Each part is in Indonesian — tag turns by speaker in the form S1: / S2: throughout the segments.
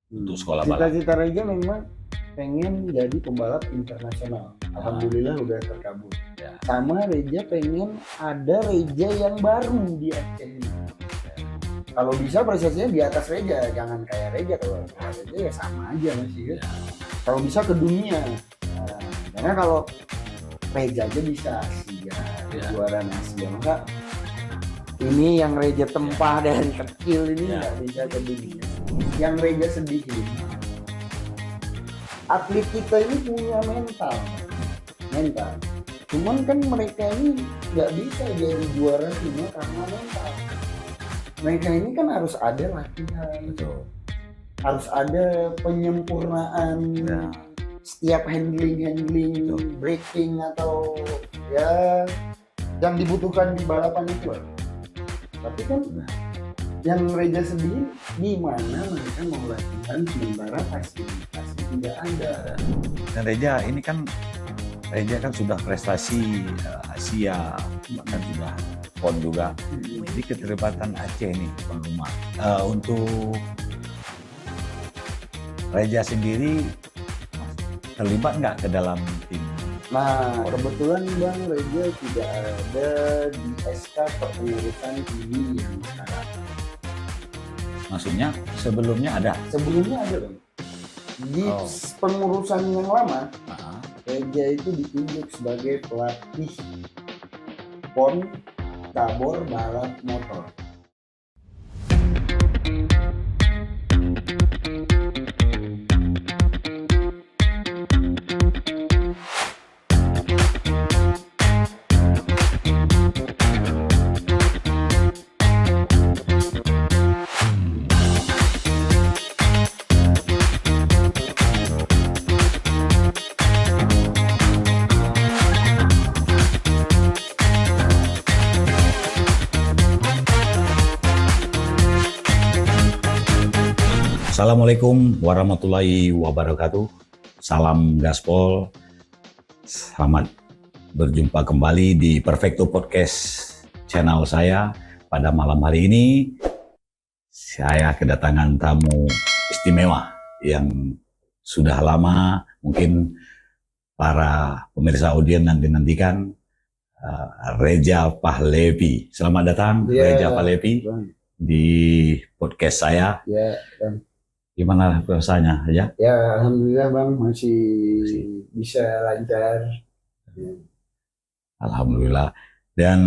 S1: untuk sekolah balap.
S2: Cita-cita Reja memang pengen jadi pembalap internasional. Alhamdulillah udah terkabul.
S1: Ya.
S2: Sama Reja pengen ada Reja yang baru di Aceh ini. Kalau bisa prestasinya di atas Reja, jangan kayak Reja. Kalau Reja ya sama aja masih kan.
S1: Ya.
S2: Kalau bisa ke dunia. Nah, karena kalau Reja aja bisa Asia, kejuaraan Asia, maka ini yang Reja tempah dari kecil ini nggak bisa ke dunia. Yang Reja sedihin, atlet kita ini punya mental. Cuman kan mereka ini nggak bisa jadi juara dunia karena mental. Mereka ini kan harus ada latihan, harus ada penyempurnaan setiap handling, braking atau ya yang dibutuhkan di balapan itu. Tapi kan yang Reja sedih di mana mereka mau latihan sementara fasilitas tidak ada.
S1: Dan Reja ini kan sudah prestasi Asia, bahkan sudah PON juga. Jadi keterlibatan Aceh nih tuan rumah. Untuk Reja sendiri terlibat nggak ke dalam tim?
S2: Nah, kebetulan Bang Reja tidak ada di SK kepengurusan ini yang sekarang.
S1: Maksudnya sebelumnya ada?
S2: Sebelumnya ada Bang. Di pengurusan yang lama, Reja itu ditunjuk sebagai pelatih PON cabur balap motor.
S1: Assalamualaikum warahmatullahi wabarakatuh. Salam gaspol. Selamat berjumpa kembali di Perfecto Podcast channel saya. Pada malam hari ini saya kedatangan tamu istimewa yang sudah lama mungkin para pemirsa audiens nantikan, Reja Pahlevi. Selamat datang Reja Pahlevi di podcast saya. Gimana rasanya aja?
S2: Ya, alhamdulillah Bang, masih bisa lancar.
S1: Alhamdulillah. Dan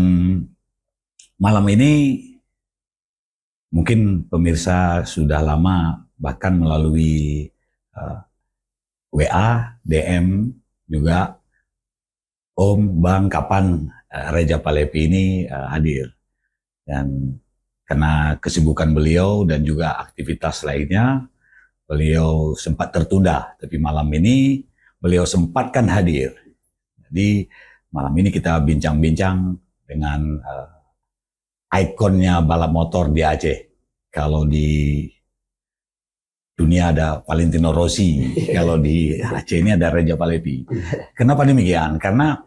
S1: malam ini mungkin pemirsa sudah lama bahkan melalui WA, DM juga, Om, Bang, kapan Reja Pahlevi ini hadir? Dan karena kesibukan beliau dan juga aktivitas lainnya, beliau sempat tertunda, tapi malam ini beliau sempatkan hadir. Jadi malam ini kita bincang-bincang dengan ikonnya balap motor di Aceh. Kalau di dunia ada Valentino Rossi, kalau di Aceh ini ada Reja Pahlevi. Kenapa demikian? Karena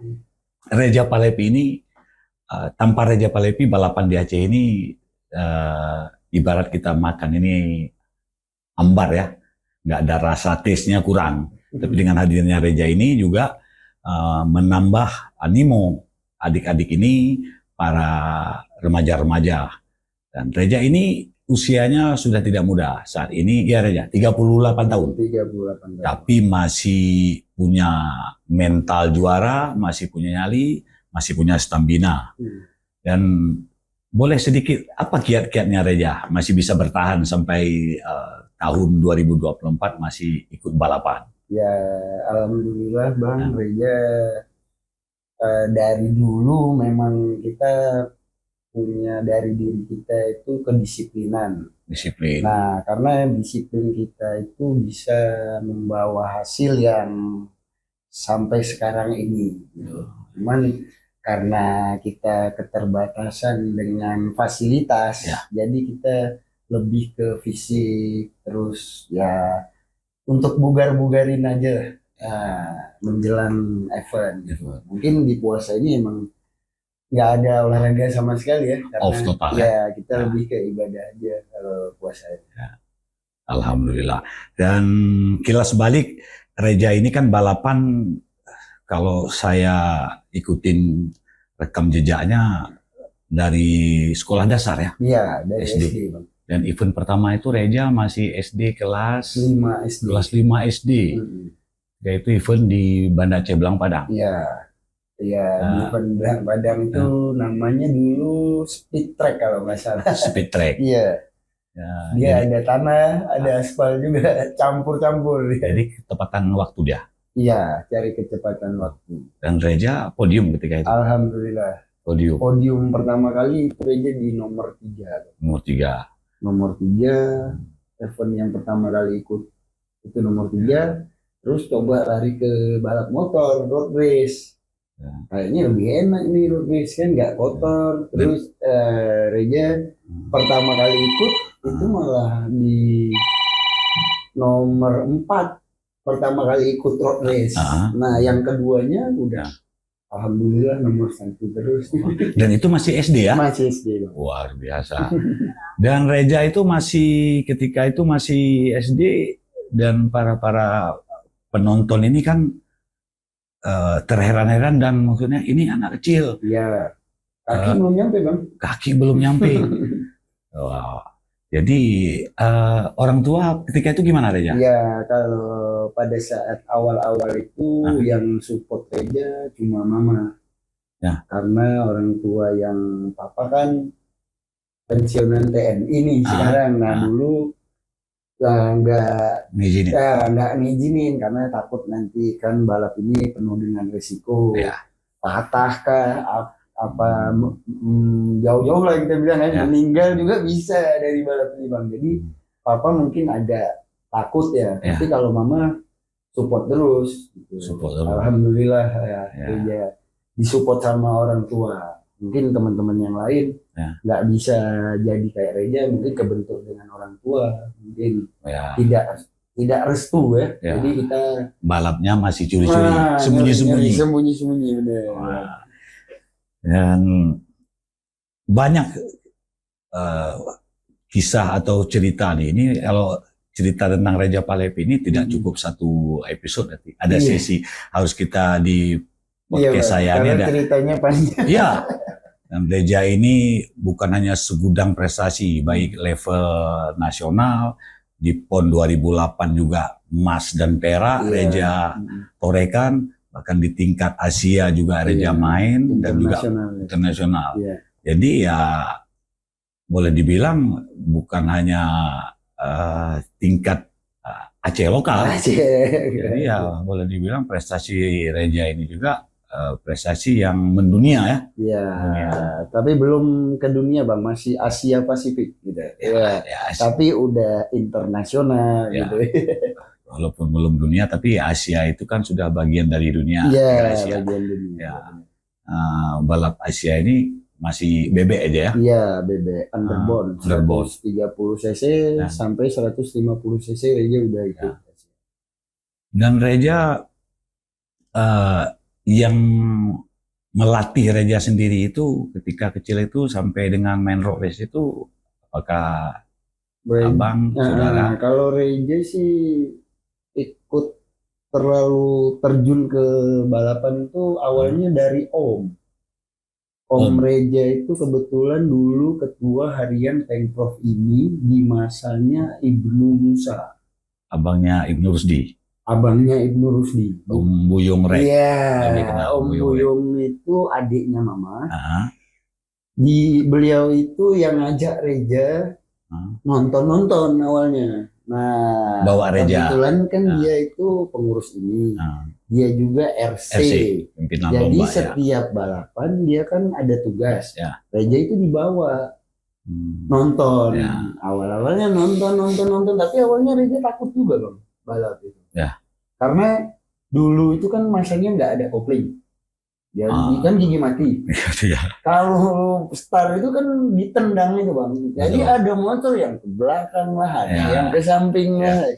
S1: Reja Pahlevi ini, tanpa Reja Pahlevi balapan di Aceh ini ibarat kita makan ini ambar ya, nggak ada rasa taste-nya kurang. Tapi dengan hadirnya Reja ini juga menambah animo adik-adik ini, para remaja-remaja. Dan Reja ini usianya sudah tidak muda. Saat ini ya Reja, 38 tahun.
S2: 38 tahun.
S1: Tapi masih punya mental juara, masih punya nyali, masih punya stamina. Dan boleh sedikit, apa kiat-kiatnya Reja? Masih bisa bertahan sampai tahun 2024 masih ikut balapan?
S2: Ya, alhamdulillah Bang, Reja dari dulu memang kita punya dari diri kita itu kedisiplinan.
S1: Disiplin.
S2: Nah, karena disiplin kita itu bisa membawa hasil yang sampai sekarang ini. Cuman karena kita keterbatasan dengan fasilitas, jadi kita lebih ke fisik, terus ya untuk bugar-bugarin aja menjelang event. Mungkin di puasa ini emang nggak ada olahraga sama sekali ya, karena
S1: off total
S2: ya kita lebih ke ibadah aja kalau puasa.
S1: Alhamdulillah. Dan kilas balik, Reja ini kan balapan, kalau saya ikutin rekam jejaknya dari sekolah dasar ya.
S2: Iya, dari
S1: SD.
S2: SD, Bang.
S1: Dan event pertama itu Reja masih SD kelas
S2: 5 SD.
S1: kelas 5 SD. Yaitu event di Banda Aceh Belang Padang.
S2: Iya. Iya, di event Belang Padang itu namanya dulu speed track kalau nggak salah.
S1: Speed track.
S2: Iya.
S1: Ya,
S2: Dia ada tanah, ada aspal juga, campur-campur.
S1: Jadi ketepatan waktu dia.
S2: Iya, cari kecepatan waktu.
S1: Dan Reja podium ketika itu.
S2: Alhamdulillah.
S1: Podium.
S2: Podium pertama kali itu aja di nomor 3.
S1: Nomor 3.
S2: Nomor 3, event yang pertama kali ikut itu nomor 3. Terus coba lari ke balap motor, road race.
S1: Ya.
S2: Kayaknya lebih enak nih road race kan, nggak kotor. Terus Reja pertama kali ikut itu malah di nomor 4. Pertama kali ikut road race. Nah, yang keduanya udah alhamdulillah nomor 1 terus.
S1: Dan itu masih SD ya?
S2: Masih SD.
S1: Luar biasa. Dan Reja itu masih, ketika itu masih SD, dan para penonton ini kan terheran-heran, dan maksudnya ini anak kecil.
S2: Iya. Kaki belum nyampe, Bang.
S1: Kaki belum nyampe. Wow. Jadi orang tua ketika itu gimana Reja?
S2: Iya, kalau pada saat awal-awal itu yang support Reja cuma mama.
S1: Ya.
S2: Karena orang tua yang papa kan pensiunan TNI nih sekarang. Nah, dulu nggak ngizinin karena takut nanti kan balap ini penuh dengan risiko.
S1: Ya.
S2: Patah kah, apa jauh-jauh lah kita bilang kan, meninggal juga bisa dari balap ini, Bang. Jadi papa mungkin ada takut ya, tapi kalau mama support terus gitu. Alhamdulillah ya, disupport sama orang tua. Mungkin teman-teman yang lain nggak bisa jadi kayak Reja, mungkin kebentuk dengan orang tua, mungkin tidak restu ya. Jadi kita
S1: balapnya masih curi-curi, sembunyi-sembunyi.
S2: Bener.
S1: Dan banyak kisah atau cerita nih. Ini kalau cerita tentang Reja Palepi ini tidak cukup satu episode, ada sesi harus kita di podcast saya ini ada
S2: ceritanya panjang.
S1: Iya. Dan Reja ini bukan hanya segudang prestasi, baik level nasional, di PON 2008 juga emas dan perak Reja torekan. Bahkan di tingkat Asia juga Reja main, dan juga internasional. Jadi ya boleh dibilang bukan hanya tingkat Aceh lokal. Jadi ya boleh dibilang prestasi Reja ini juga prestasi yang mendunia ya.
S2: Iya. Tapi belum ke dunia, Bang, masih Asia Pasifik gitu. Tapi udah internasional gitu.
S1: Walaupun belum dunia, tapi Asia itu kan sudah bagian dari dunia.
S2: Iya, bagian dunia.
S1: Balap Asia ini masih bebek aja ya?
S2: Iya, bebek underbone. 130 cc sampai 150 cc Reja udah ikut.
S1: Dan Reja yang melatih Reja sendiri itu ketika kecil itu sampai dengan main road race itu, apakah abang, saudara?
S2: Kalau Reja sih ikut terlalu terjun ke balapan itu awalnya dari Om Reja itu kebetulan dulu ketua harian Pengprov ini di masanya Ibnu Musa.
S1: Abangnya Ibnu Rusdi.
S2: Abangnya Ibnu Rusdi.
S1: Om Buyung Rek.
S2: Iya, Om Buyung itu adiknya mama. Beliau itu yang ngajak Reja nonton awalnya. Nah,
S1: bawa Reja.
S2: Kebetulan kan dia itu pengurus ini. Dia juga RC. Jadi setiap balapan dia kan ada tugas. Reja itu dibawa nonton. Awal-awalnya nonton, tapi awalnya Reja takut juga loh balap itu. Karena dulu itu kan masanya nggak ada kopling. Jadi kan gigi mati. Kalau start itu kan ditendang itu, Bang. Jadi ada motor yang ke belakang lah, yang ke samping lah.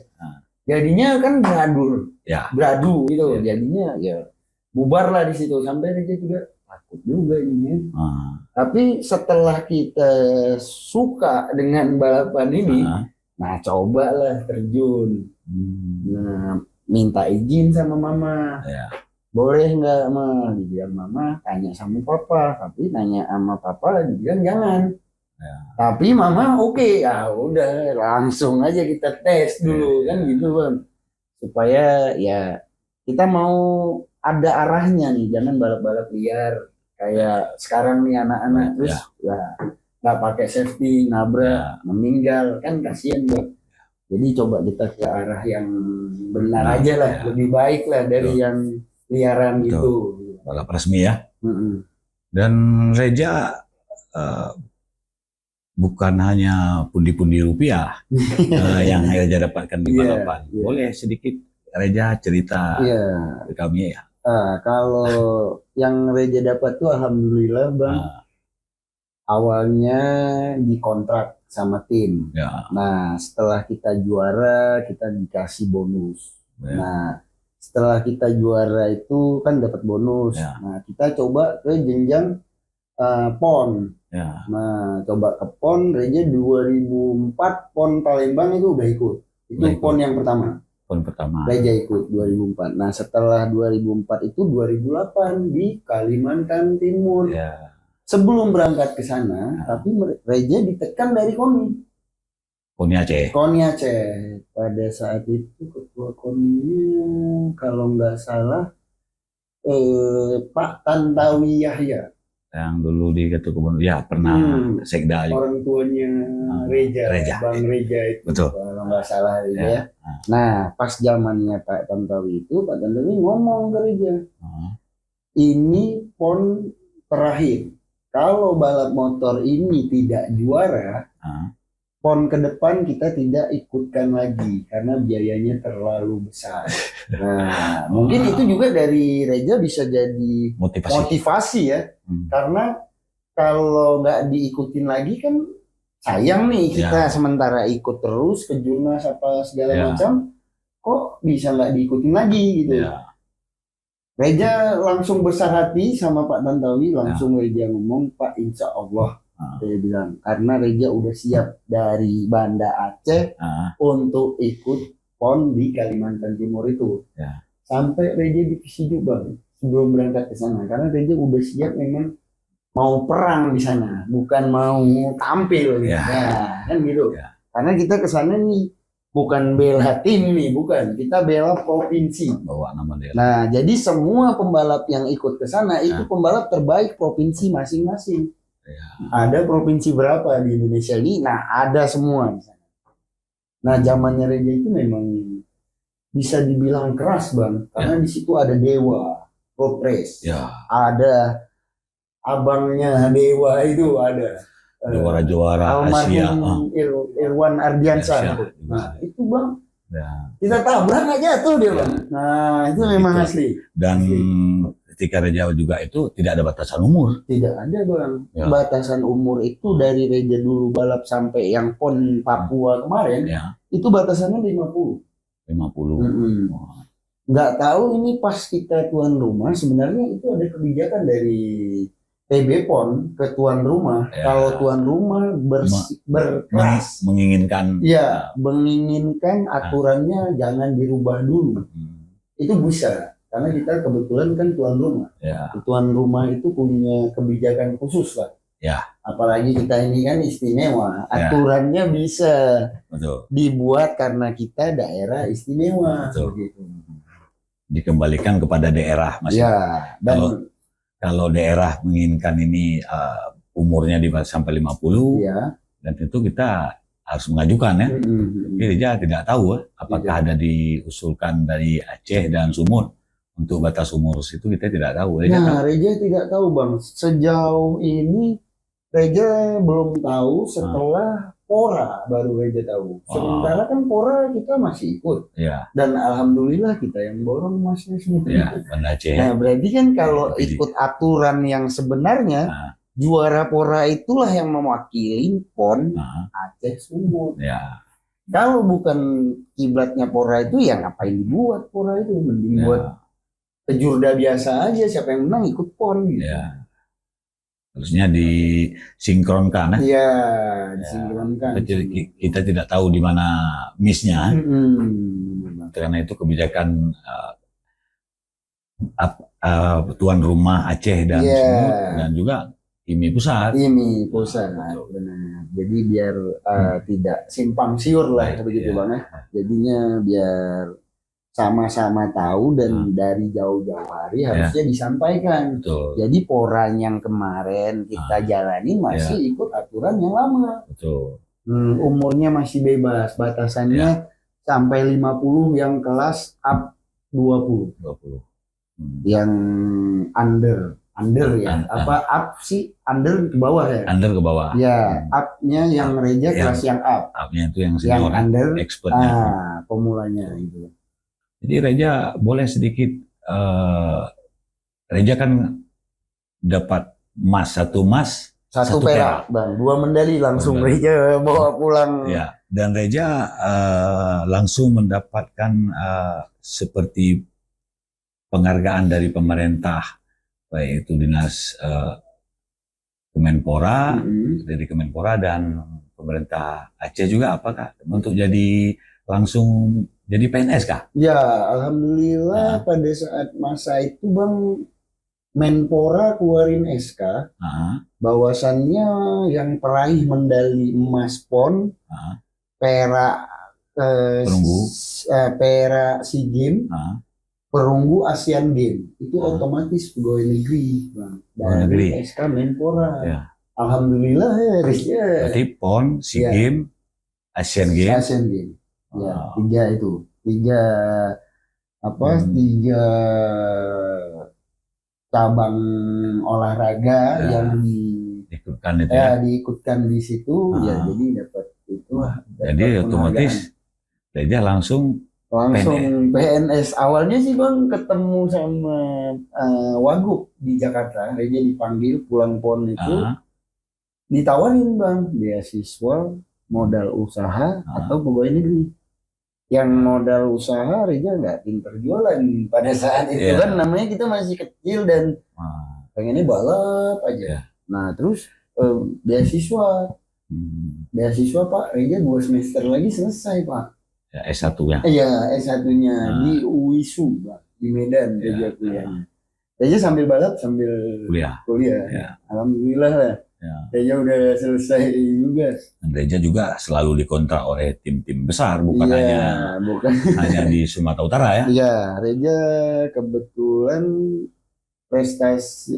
S2: Jadinya kan beradu gitu. Jadinya ya bubar lah di situ. Sampai Reja juga takut juga ini. Tapi setelah kita suka dengan balapan ini, Nah, cobalah terjun. Nah, minta izin sama mama.
S1: Ya.
S2: Boleh nggak, Ma? Dibilang mama, tanya sama papa. Tapi tanya sama papa, dibilang jangan.
S1: Ya.
S2: Tapi mama oke, ya udah langsung aja kita tes dulu kan gitu Bang. Supaya ya kita mau ada arahnya nih, jangan balap-balap liar kayak sekarang nih anak-anak terus ya nggak pakai safety, nabrak, meninggal kan kasihan Bang. Jadi coba kita ke arah yang benar aja lah, lebih baik lah dari yang liaran gitu.
S1: Balap resmi ya. Dan Reja bukan hanya pundi-pundi rupiah yang Reja dapatkan di balapan. Boleh sedikit Reja cerita ke kami ya.
S2: Kalau yang Reja dapat tuh alhamdulillah Bang. Awalnya dikontrak sama tim. Nah, setelah kita juara kita dikasih bonus. Nah, setelah kita juara itu kan dapat bonus. Nah, kita coba ke jenjang PON. Nah, coba ke PON, Reja 2004 PON Palembang itu udah ikut. Itu PON yang pertama.
S1: PON pertama.
S2: Reja ikut 2004. Nah, setelah 2004 itu 2008 di Kalimantan Timur. Sebelum berangkat ke sana, tapi Reja ditekan dari KONI.
S1: KONI Aceh.
S2: KONI Aceh. Pada saat itu ketua KONI-nya kalau nggak salah Pak Tantawi Yahya.
S1: Yang dulu di Ketua Gubernur, ya pernah sekda juga.
S2: Orang tuanya Reja, Bang Reja itu.
S1: Betul.
S2: Kalau nggak salah Reja. Nah, pas zamannya Pak Tantawi itu, Pak Tantawi ngomong ke Reja, ini PON terakhir. Kalau balap motor ini tidak juara, PON ke depan kita tidak ikutkan lagi karena biayanya terlalu besar. Nah, mungkin itu juga dari Reja bisa jadi motivasi ya. Karena kalau nggak diikutin lagi kan sayang nih kita sementara ikut terus ke Jurnas apa segala macam, kok bisa nggak diikutin lagi gitu. Reja langsung besar hati sama Pak Tantawi, langsung Reja ngomong, Pak insya Allah, dia bilang, karena Reja udah siap dari Banda Aceh untuk ikut PON di Kalimantan Timur itu. Sampai Reja divisi juga sebelum berangkat ke sana, karena Reja udah siap memang mau perang di sana, bukan mau tampil, kan gitu. Karena kita ke sana nih bukan bela tim nih, bukan. Kita bela provinsi.
S1: Bawa nama dia.
S2: Nah, jadi semua pembalap yang ikut ke sana itu pembalap terbaik provinsi masing-masing. Ada provinsi berapa di Indonesia ini? Nah, ada semua di sana. Nah, zamannya Reja itu memang bisa dibilang keras, Bang. Karena di situ ada Dewa, Road Race. Ada abangnya Dewa itu ada.
S1: Juara-juara Asia.
S2: Irwan Ardiansyah. Nah, itu Bang. Kita tabrak aja tuh dia Bang. Nah, itu memang asli.
S1: Dan ketika Reja juga itu tidak ada batasan umur.
S2: Tidak ada Bang. Batasan umur itu dari Reja dulu balap sampai yang PON Papua kemarin, itu batasannya 50.
S1: 50.
S2: Nggak tahu ini pas kita tuan rumah, sebenarnya itu ada kebijakan dari PB PON ke tuan rumah. Kalau tuan rumah berkeras
S1: menginginkan
S2: menginginkan aturannya jangan dirubah dulu. Itu bisa karena kita kebetulan kan tuan rumah. Tuan rumah itu punya kebijakan khusus lah. Apalagi kita ini kan istimewa. Aturannya bisa dibuat karena kita daerah istimewa. Gitu.
S1: Dikembalikan kepada daerah masing.
S2: Dan
S1: kalau daerah menginginkan ini umurnya sampai 50, dan itu kita harus mengajukan ya. Jadi Reja tidak tahu apakah ada diusulkan dari Aceh dan Sumut untuk batas umur itu, kita tidak tahu.
S2: Reja tidak tahu Bang. Sejauh ini Reja belum tahu, setelah Pora baru Reja tahu. Sementara kan Pora kita masih ikut. Dan alhamdulillah kita yang borong masnya semua. Nah, berarti kan kalau ikut aturan yang sebenarnya, juara Pora itulah yang mewakili PON Aceh Sumut. Kalau bukan kiblatnya Pora itu ya ngapain dibuat Pora itu? Mending buat kejurda biasa aja, siapa yang menang ikut PON gitu.
S1: Harusnya disinkronkan.
S2: Iya, disinkronkan.
S1: Kita tidak tahu di mana miss-nya. Karena itu kebijakan tuan rumah Aceh dan Sumut dan juga IMI pusat.
S2: IMI pusat, benar. Jadi biar tidak simpang siur lah begitu Bang ya. Jadinya biar sama-sama tahu dan dari jauh-jauh hari harusnya disampaikan.
S1: Betul.
S2: Jadi poran yang kemarin kita jalani masih ikut aturan yang lama.
S1: Betul.
S2: Umurnya masih bebas, batasannya sampai 50 yang kelas up 20. Yang under ya. Apa up sih? Under ke bawah ya?
S1: Under ke bawah.
S2: Ya, up-nya yang Reja kelas yang up.
S1: Up-nya itu yang senior,
S2: yang under
S1: expertnya.
S2: Pemulanya gitu.
S1: Jadi Reja boleh sedikit, Reja kan dapat satu emas,
S2: satu perak, Bang. 2 medali langsung Reja bawa pulang.
S1: Ya, dan Reja langsung mendapatkan seperti penghargaan dari pemerintah, baik itu dinas Kemenpora, dari Kemenpora dan pemerintah Aceh juga, apakah untuk langsung jadi PNS kah?
S2: Ya, alhamdulillah pada saat masa itu Bang, Menpora keluarin SK, bahwasannya yang peraih medali emas PON, perak perak SEA Games, perunggu Asian Games, itu otomatis pegawai negeri Bang, dari SK Menpora. Alhamdulillah ya.
S1: Berarti PON, SEA Games, Asian Games.
S2: Ya, 3 itu. 3 cabang olahraga yang diikutkan di situ, ya jadi dapat itu.
S1: Jadi otomatis Reja langsung
S2: PNS. Awalnya sih Bang ketemu sama Wagub di Jakarta. Reja dipanggil pulang PON itu, ditawarin Bang beasiswa, modal usaha atau pegawai negeri. Yang modal usaha Reja nggak pinter jualan pada saat itu kan, namanya kita masih kecil dan pengennya balap aja. Nah terus beasiswa Pak, Reja 2 semester lagi selesai Pak.
S1: Ya, S1-nya.
S2: Iya, S1-nya di UISU Pak, di Medan Reja kuliahnya. Reja sambil balap sambil kuliah. Alhamdulillah lah. Reja udah selesai juga.
S1: Dan Reja juga selalu dikontrak oleh tim-tim besar, bukan hanya di Sumatera Utara ya.
S2: Iya, Reja kebetulan prestasi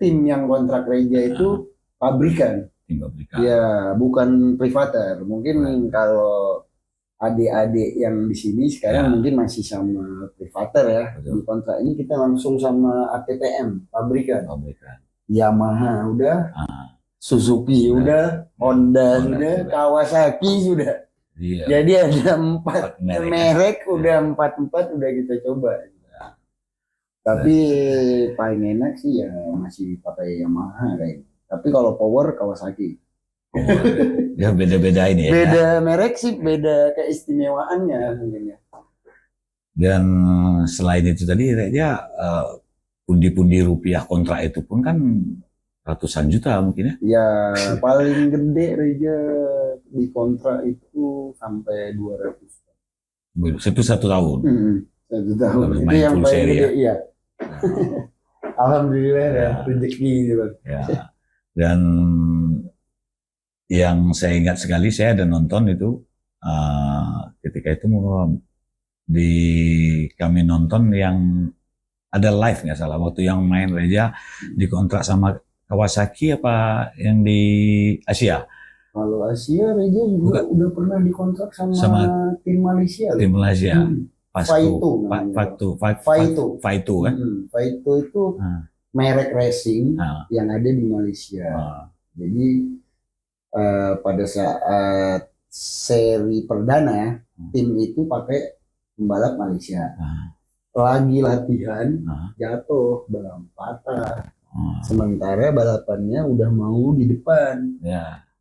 S2: tim yang kontrak Reja itu pabrikan.
S1: Tim pabrikan.
S2: Iya, bukan privater. Mungkin kalau adik-adik yang di sini sekarang mungkin masih sama privater ya. Di kontrak ini kita langsung sama ATPM, pabrikan. Yamaha udah, Suzuki udah, Honda sudah, Kawasaki sudah. Jadi ada 4 merek, udah 4 udah kita coba. Tapi paling enak sih ya masih pakai Yamaha kayaknya. Tapi kalau power Kawasaki.
S1: Ya beda-beda ini ya.
S2: Beda merek sih, beda keistimewaannya mungkin ya.
S1: Dan selain itu tadi Reja pundi-pundi rupiah kontrak itu pun kan ratusan juta mungkin ya.
S2: Ya paling gede Reja di kontrak itu sampai 200.
S1: Itu 1 tahun.
S2: 1 tahun. Itu yang paling gede ya. Alhamdulillah ya, rezeki gitu.
S1: Ya. Dan yang saya ingat sekali, saya ada nonton itu ketika itu kami nonton yang ada live nggak salah, waktu yang main Reja dikontrak sama Kawasaki apa yang di Asia?
S2: Kalau Asia Reja juga udah pernah dikontrak sama tim Malaysia.
S1: Tim Malaysia.
S2: Faito
S1: kan?
S2: Faito itu merek racing yang ada di Malaysia. Jadi pada saat seri perdana tim itu pakai pembalap Malaysia. Lagi latihan jatuh, balang patah. Sementara balapannya udah mau di depan.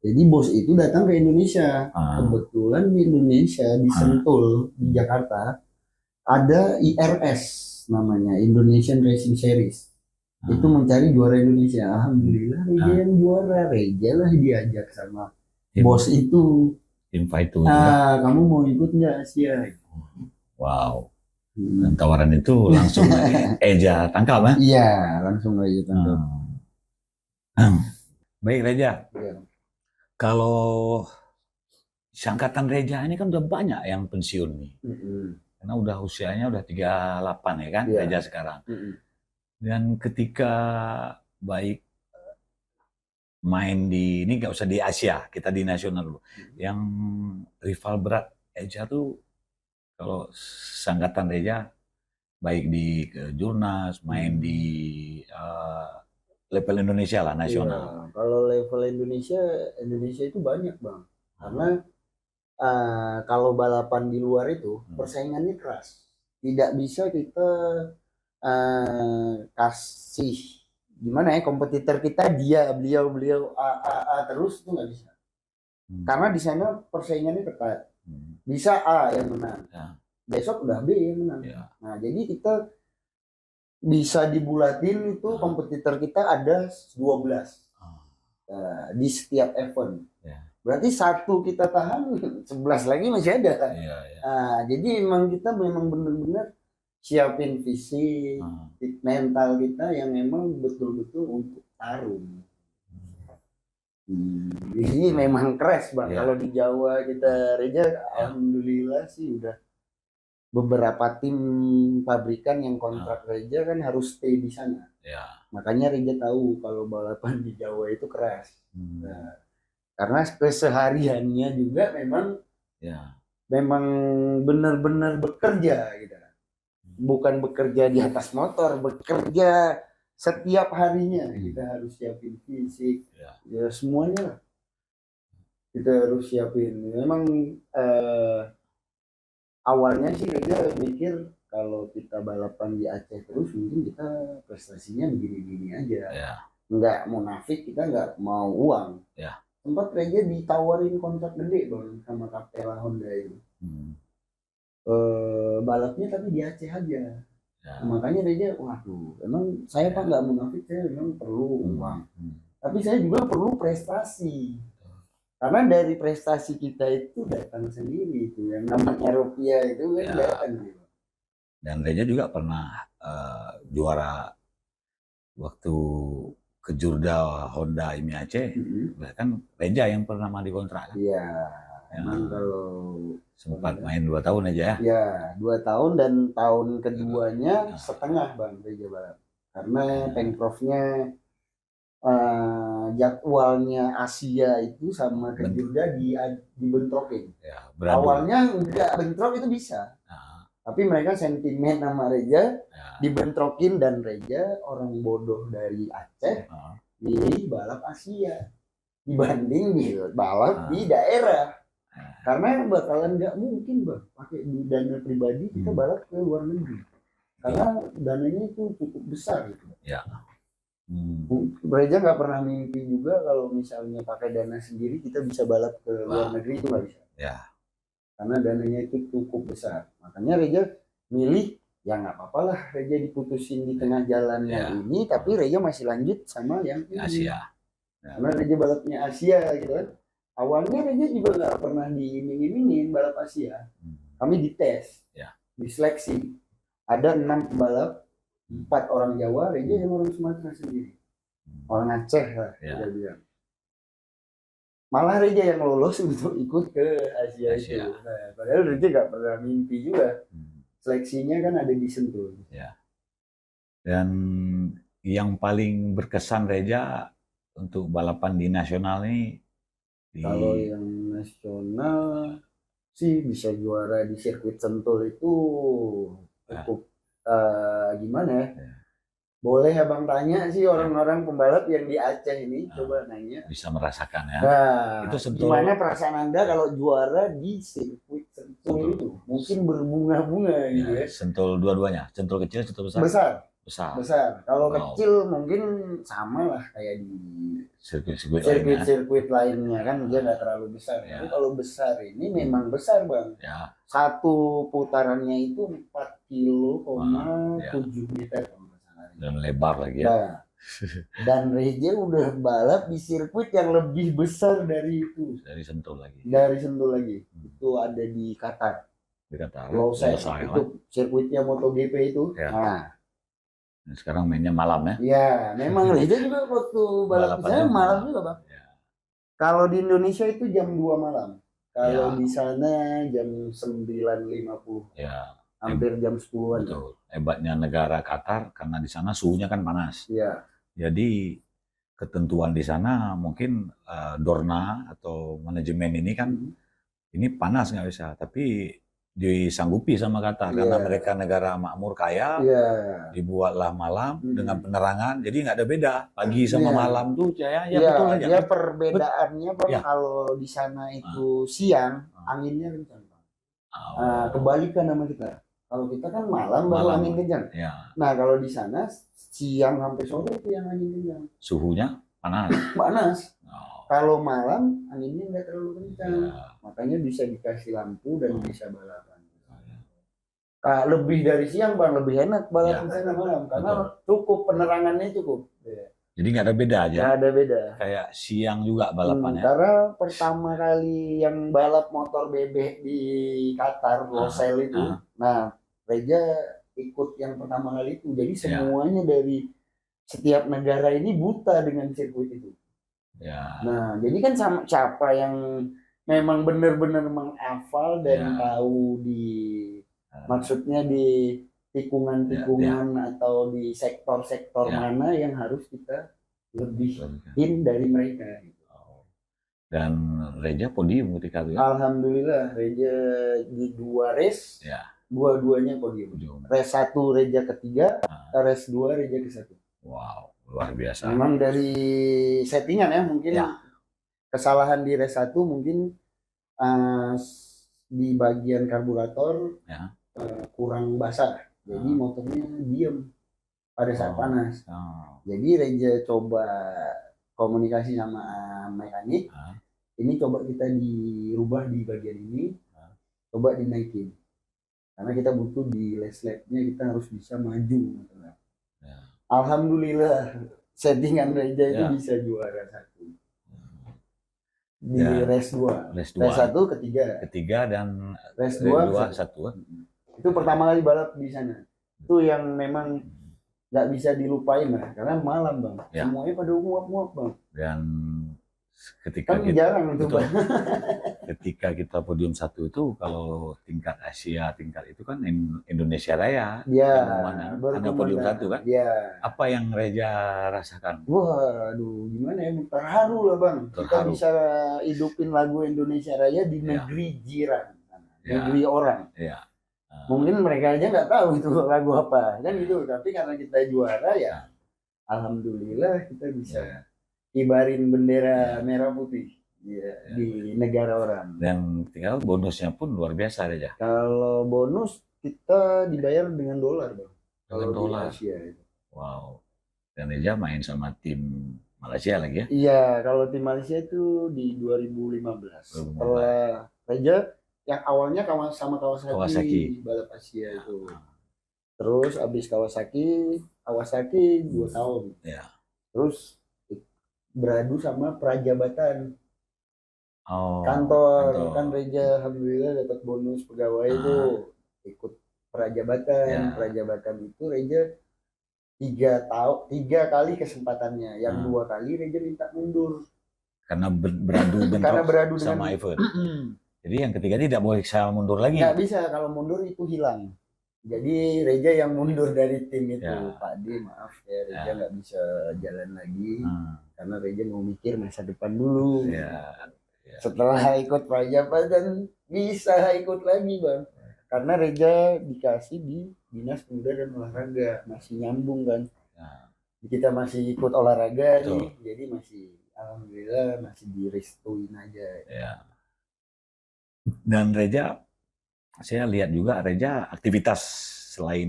S2: Jadi bos itu datang ke Indonesia. Kebetulan di Indonesia di Sentul di Jakarta ada IRS namanya, Indonesian Racing Series. itu mencari juara Indonesia. Alhamdulillah Reja yang juara. Reja lah diajak sama bos itu.
S1: Invite to.
S2: Kamu mau ikut nggak Asia?
S1: Wow. Dan tawaran itu langsung Eja tangkap, ya?
S2: Iya, langsung Reja tangkap.
S1: Baik Reja. Ya. Kalau angkatan Reja ini kan udah banyak yang pensiun nih. Karena udah usianya udah 38 ya kan, Reja sekarang. Dan ketika baik main di, ini nggak usah di Asia, kita di nasional dulu. Yang rival berat Eja tuh kalau angkatan Reja baik di Jurnas, main di level Indonesia lah, nasional.
S2: Iya, kalau level Indonesia itu banyak Bang. Karena kalau balapan di luar itu persaingannya keras. Tidak bisa kita kasih gimana ya, kompetitor kita beliau terus, itu nggak bisa. Karena di sana persaingannya ketat. Bisa A yang menang, besok udah B yang menang. Nah jadi kita bisa dibulatin itu kompetitor kita ada 12 di setiap event. Berarti satu kita tahan, 11 lagi masih ada. Jadi memang kita benar-benar siapin fisik, mental kita yang memang betul-betul untuk tarung. Ini memang keras Bang. Kalau di Jawa kita Reja, alhamdulillah sih udah beberapa tim pabrikan yang kontrak Reja kan harus stay di sana. Makanya Reja tahu kalau balapan di Jawa itu keras. Nah, karena kesehariannya juga memang benar-benar bekerja gitu. Bukan bekerja di atas motor, bekerja setiap harinya. Kita harus siapin fisik, ya semuanya kita harus siapin. Memang awalnya sih Reja mikir kalau kita balapan di Aceh terus mungkin kita prestasinya begini-gini aja. Nggak munafik, kita nggak mau uang. Sempat Reja ditawarin kontrak gede Bang sama Capella Honda itu. Balapnya tapi di Aceh aja. Makanya Reja, waduh, emang saya Pak nggak munafik, saya memang perlu uang. Tapi saya juga perlu prestasi. Karena dari prestasi kita itu datang sendiri itu yang namanya rupiah itu kan datang.
S1: Dan Reja juga pernah juara waktu ke Jurda Honda IMI Aceh, kan Reja yang pernah di kontrak kan?
S2: Iya. Emang kalau
S1: sempat main 2 tahun aja ya?
S2: Ya, 2 tahun dan tahun keduanya setengah Bang Reja balap. Karena Pengprovnya jadwalnya Asia itu sama Kejurda dibentrokin. Awalnya enggak bentrok itu bisa. Tapi mereka sentimen sama Reja, dibentrokin, dan Reja orang bodoh dari Aceh milih balap Asia dibanding balap di daerah. Karena bakalan nggak mungkin Bang pakai dana pribadi kita balap ke luar negeri. Karena dananya itu cukup besar gitu. Reja nggak pernah mimpi juga kalau misalnya pakai dana sendiri kita bisa balap ke luar negeri, itu nggak bisa. Karena dananya itu cukup besar. Makanya Reja milih, ya nggak apa-apa lah Reja diputusin di tengah jalan yang ini, tapi Reja masih lanjut sama yang ini. Asia. Karena Reja balapnya Asia gitu kan. Awalnya Reja juga nggak pernah diiming-imingin balap Asia. Kami dites, diseleksi. Ada 6 pembalap, 4 orang Jawa, Reja yang orang Sumatera sendiri. Orang Aceh lah, dia bilang. Malah Reja yang lolos untuk ikut ke Asia. Itu. Nah, padahal Reja nggak pernah mimpi juga. Seleksinya kan ada di Sentul.
S1: Dan yang paling berkesan Reja untuk balapan di nasional ini,
S2: kalau yang nasional sih bisa juara di sirkuit Sentul itu cukup gimana ya? Boleh Abang tanya sih orang-orang pembalap yang di Aceh ini, coba nanya.
S1: Bisa merasakan ya.
S2: Nah, itu Sentul. Gimana perasaan Anda kalau juara di sirkuit Sentul itu? Mungkin berbunga-bunga gitu ya.
S1: Sentul dua-duanya, Sentul kecil, Sentul besar.
S2: Besar. Kalau kecil mungkin sama lah kayak di sirkuit lainnya kan, dia nggak terlalu besar. Tapi kalau besar ini memang besar Bang. Satu putarannya itu 4,7 km.
S1: Dan lebar lagi ya.
S2: Nah, dan Reja udah balap di sirkuit yang lebih besar dari itu.
S1: Dari Sentul lagi.
S2: Dari Sentul lagi. Itu ada di Qatar.
S1: Di Qatar.
S2: Losail itu sirkuitnya MotoGP itu.
S1: Ya.
S2: Nah,
S1: sekarang mainnya malam ya.
S2: Ya, memang Reja juga waktu balap di sana malam juga, Bang. Ya. Kalau di Indonesia itu jam 2 malam. Kalau di sana jam 9.50.
S1: Ya.
S2: Hampir jam 10-an.
S1: Betul. Hebatnya negara Qatar karena di sana suhunya kan panas.
S2: Iya.
S1: Jadi ketentuan di sana mungkin Dorna atau manajemen ini kan ini panas nggak bisa, tapi disanggupi sama Qatar karena mereka negara makmur kaya. Dibuatlah malam dengan penerangan, jadi nggak ada beda pagi sama malam tuh ya betul aja.
S2: Dia perbedaannya kalau di sana itu siang anginnya kencang. Kebalikan sama kita. Kalau kita kan malam baru angin kencang. Ya. Nah kalau di sana siang sampai sore itu yang angin kencang.
S1: Suhunya panas.
S2: Panas. Kalau malam anginnya nggak terlalu kencang. Ya. Makanya bisa dikasih lampu dan bisa balapan. Lebih dari siang Bang, lebih enak balapan sana malam karena cukup penerangannya cukup. Ya.
S1: Jadi nggak ada beda aja.
S2: Nggak ada beda.
S1: Kayak siang juga balapannya.
S2: Karena pertama kali yang balap motor bebek di Qatar, Losail itu. Nah, Reja ikut yang pertama kali itu. Jadi semuanya dari setiap negara ini buta dengan sirkuit itu. Ya. Nah, jadi kan sama siapa yang memang benar-benar menghafal dan tahu maksudnya di tikungan-tikungan atau di sektor-sektor mana yang harus kita lebihin dari mereka.
S1: Dan Reja podium ketika itu ya?
S2: Alhamdulillah Reja di 2 race, dua-duanya podium. Race 1 Reja ketiga, race 2 Reja ke-1.
S1: Wow, luar biasa.
S2: Memang dari settingan ya mungkin kesalahan di race 1 mungkin di bagian karburator kurang basah. Jadi motornya diem pada saat panas. Jadi Reja coba komunikasi sama mekanik. Ini coba kita dirubah di bagian ini. Coba dinaikin. Karena kita butuh di last lap-nya kita harus bisa maju. Alhamdulillah settingan Reja itu bisa juara 1. Di race 2. Race 1 ketiga dan race 2 1. Itu pertama kali balap di sana. Itu yang memang nggak bisa dilupain lah, karena malam Bang. Semuanya pada nguap-nguap Bang.
S1: Dan ketika
S2: kan jarang itu Bang.
S1: Ketika kita podium 1 itu kalau tingkat Asia, tingkat itu kan Indonesia Raya. Ada podium 1 kan? Apa yang Reja rasakan?
S2: Waduh, gimana ya? Terharu lah Bang. Kita bisa hidupin lagu Indonesia Raya di negeri jiran, negeri orang. Mungkin mereka aja nggak tahu itu lagu apa kan itu, tapi karena kita juara alhamdulillah kita bisa kibarin bendera merah putih di negara orang.
S1: Dan tinggal bonusnya pun luar biasa aja.
S2: Kalau bonus kita dibayar dengan dolar Bang.
S1: Kalau di Asia itu. Wow. Dan Reja main sama tim Malaysia lagi ya?
S2: Iya, kalau tim Malaysia itu di 2015. Setelah Reja yang awalnya sama Kawasaki balap Asia itu. Terus abis Kawasaki 2 tahun. Terus beradu sama Prajabatan. Kantor. Kan Reja alhamdulillah dapat bonus pegawai itu ikut Prajabatan. Prajabatan itu Reja 3 kali kesempatannya. Yang 2 kali Reja minta mundur.
S1: Karena beradu sama Iver. Jadi yang ketiga tidak boleh saya mundur lagi.
S2: Nggak bisa, kalau mundur itu hilang. Jadi Reja yang mundur dari tim itu. Pak D maaf ya, Reja nggak bisa jalan lagi. Karena Reja mau mikir masa depan dulu. Setelah ikut Prajabatan bisa ikut lagi Bang. Karena Reja dikasih di Dinas Pemuda dan Olahraga. Masih nyambung kan. Kita masih ikut olahraga nih. Jadi masih alhamdulillah masih direstuin aja.
S1: Dan Reja, saya lihat juga Reja aktivitas selain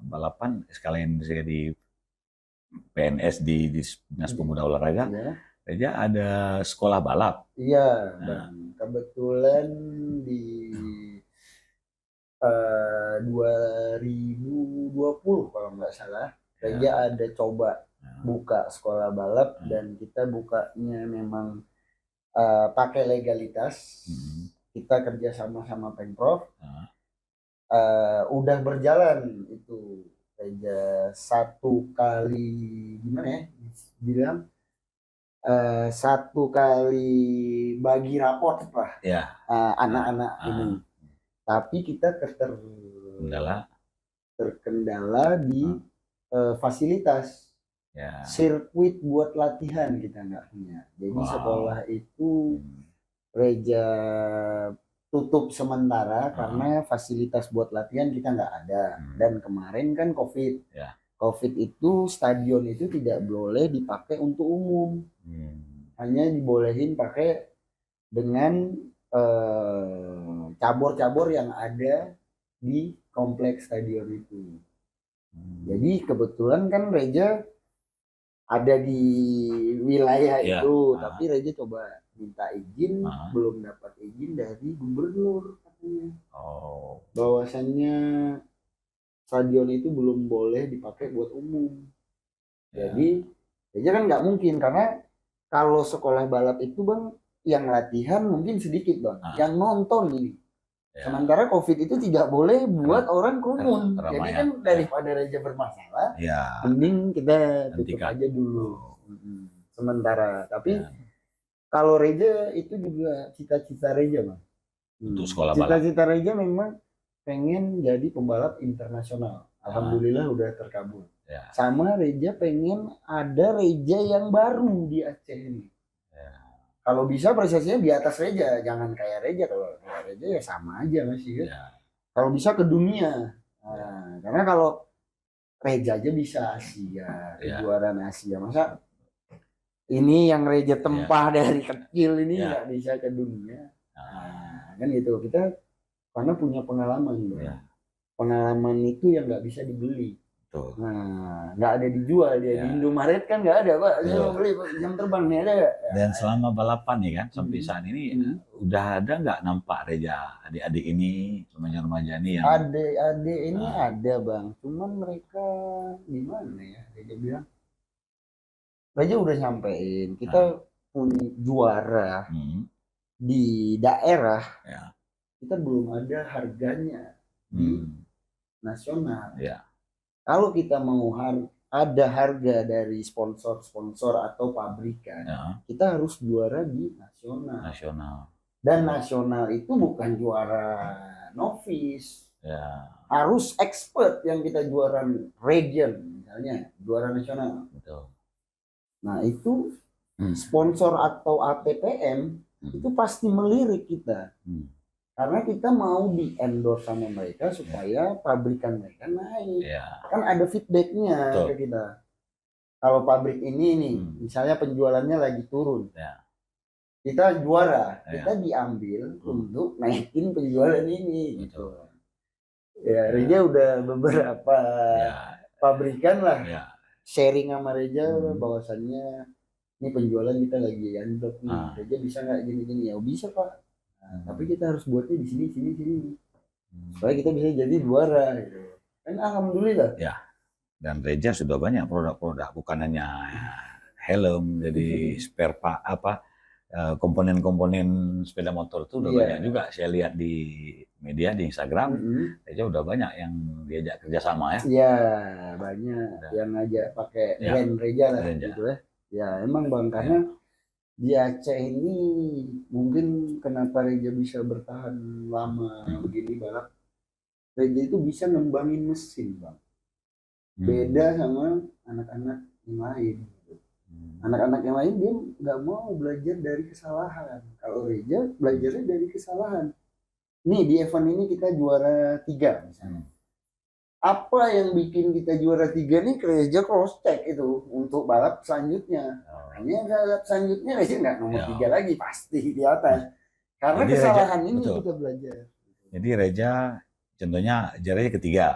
S1: balapan, sekalian saya di PNS di Dinas Pemuda Olahraga, Reja ada sekolah balap.
S2: Iya, kebetulan di 2020 kalau nggak salah, Reja ada coba
S1: Ya.
S2: buka sekolah balap dan kita bukanya memang pakai legalitas. Kita kerja sama Pemprov. Udah berjalan itu Reja 1 kali gimana ya bilang 1 kali bagi raport lah
S1: Ya.
S2: anak-anak ini. Tapi kita terkendala di fasilitas.
S1: Ya.
S2: Sirkuit buat latihan kita nggak punya. Jadi sekolah itu Reja tutup sementara karena fasilitas buat latihan kita nggak ada. Dan kemarin kan COVID. COVID itu stadion itu tidak boleh dipakai untuk umum. Hanya dibolehin pakai dengan cabur-cabur yang ada di kompleks stadion itu. Jadi kebetulan kan Reja ada di wilayah itu, tapi Reja coba minta izin, belum dapat izin dari gubernur katanya. Bahwasannya stadion itu belum boleh dipakai buat umum. Jadi Reja kan nggak mungkin, karena kalau sekolah balap itu Bang, yang latihan mungkin sedikit Bang, yang nonton ini. Sementara COVID itu tidak boleh buat orang kerumun. Jadi kan daripada Reja bermasalah, mending kita tutup aja dulu sementara. Tapi kalau Reja itu juga cita-cita Reja Bang.
S1: Untuk sekolah balap.
S2: Cita-cita Reja memang pengen jadi pembalap internasional. Alhamdulillah udah terkabul. Sama Reja pengen ada Reja yang baru di Aceh ini. Kalau bisa prestasinya di atas Reja, jangan kayak Reja. Kalau kayak Reja ya sama aja masih kan. Kalau bisa ke dunia. Karena kalau Reja aja bisa Asia, kejuaraan Asia. Masa ini yang Reja tempah dari kecil ini nggak bisa ke dunia. Kan gitu. Kita karena punya pengalaman. Pengalaman itu yang nggak bisa dibeli. Nah, nggak ada dijual dia di Indomaret kan nggak ada Pak. Saya mau beli jam terbang nih ada nggak?
S1: Dan selama balapan nih kan sampai saat ini udah ada nggak nampak Reja adik-adik ini remaja-remaja ini yang
S2: adik-adik ini ada Bang, cuman mereka gimana ya? Reja bilang Reja udah nyampein kita punya juara di daerah, kita belum ada harganya di nasional. Kalau kita mau ada harga dari sponsor-sponsor atau pabrikan, kita harus juara di nasional. Dan nasional itu bukan juara novice. Harus expert yang kita juara region, misalnya juara nasional. Nah itu sponsor atau ATPM itu pasti melirik kita. Karena kita mau di-endorse sama mereka supaya pabrikan mereka naik. Kan ada feedbacknya ke kita. Kalau pabrik ini nih, misalnya penjualannya lagi turun. Kita juara, kita diambil untuk naikin penjualan ini. Gitu. Ya, Reja udah beberapa pabrikan lah sharing sama Reja bahwasannya ini penjualan kita lagi anjlok nih. Reja bisa nggak gini-gini? Ya bisa Pak. Tapi kita harus buatnya di sini supaya kita bisa jadi juara gitu. Kan alhamdulillah.
S1: Dan Reja sudah banyak produk-produk, bukan hanya helm, jadi spare part komponen-komponen sepeda motor itu udah banyak juga. Saya lihat di media di Instagram, Reja udah banyak yang diajak kerjasama ya.
S2: Iya banyak yang ngajak pakai brand Reja lah gitu ya. Ya emang Bang, karena di Aceh ini mungkin kenapa Reja bisa bertahan lama begini balap, Reja itu bisa ngembangin mesin Bang, beda sama anak-anak yang lain. Anak-anak yang lain dia nggak mau belajar dari kesalahan. Kalau Reja belajarnya dari kesalahan. Nih di event ini kita juara 3 misalnya. Apa yang bikin kita juara 3 nih, Reja cross check itu untuk balap selanjutnya. Hanya balap selanjutnya Reja nggak nomor 3 lagi, pasti di atas. Karena jadi kesalahan Reja, ini kita belajar.
S1: Jadi Reja contohnya juaranya ketiga,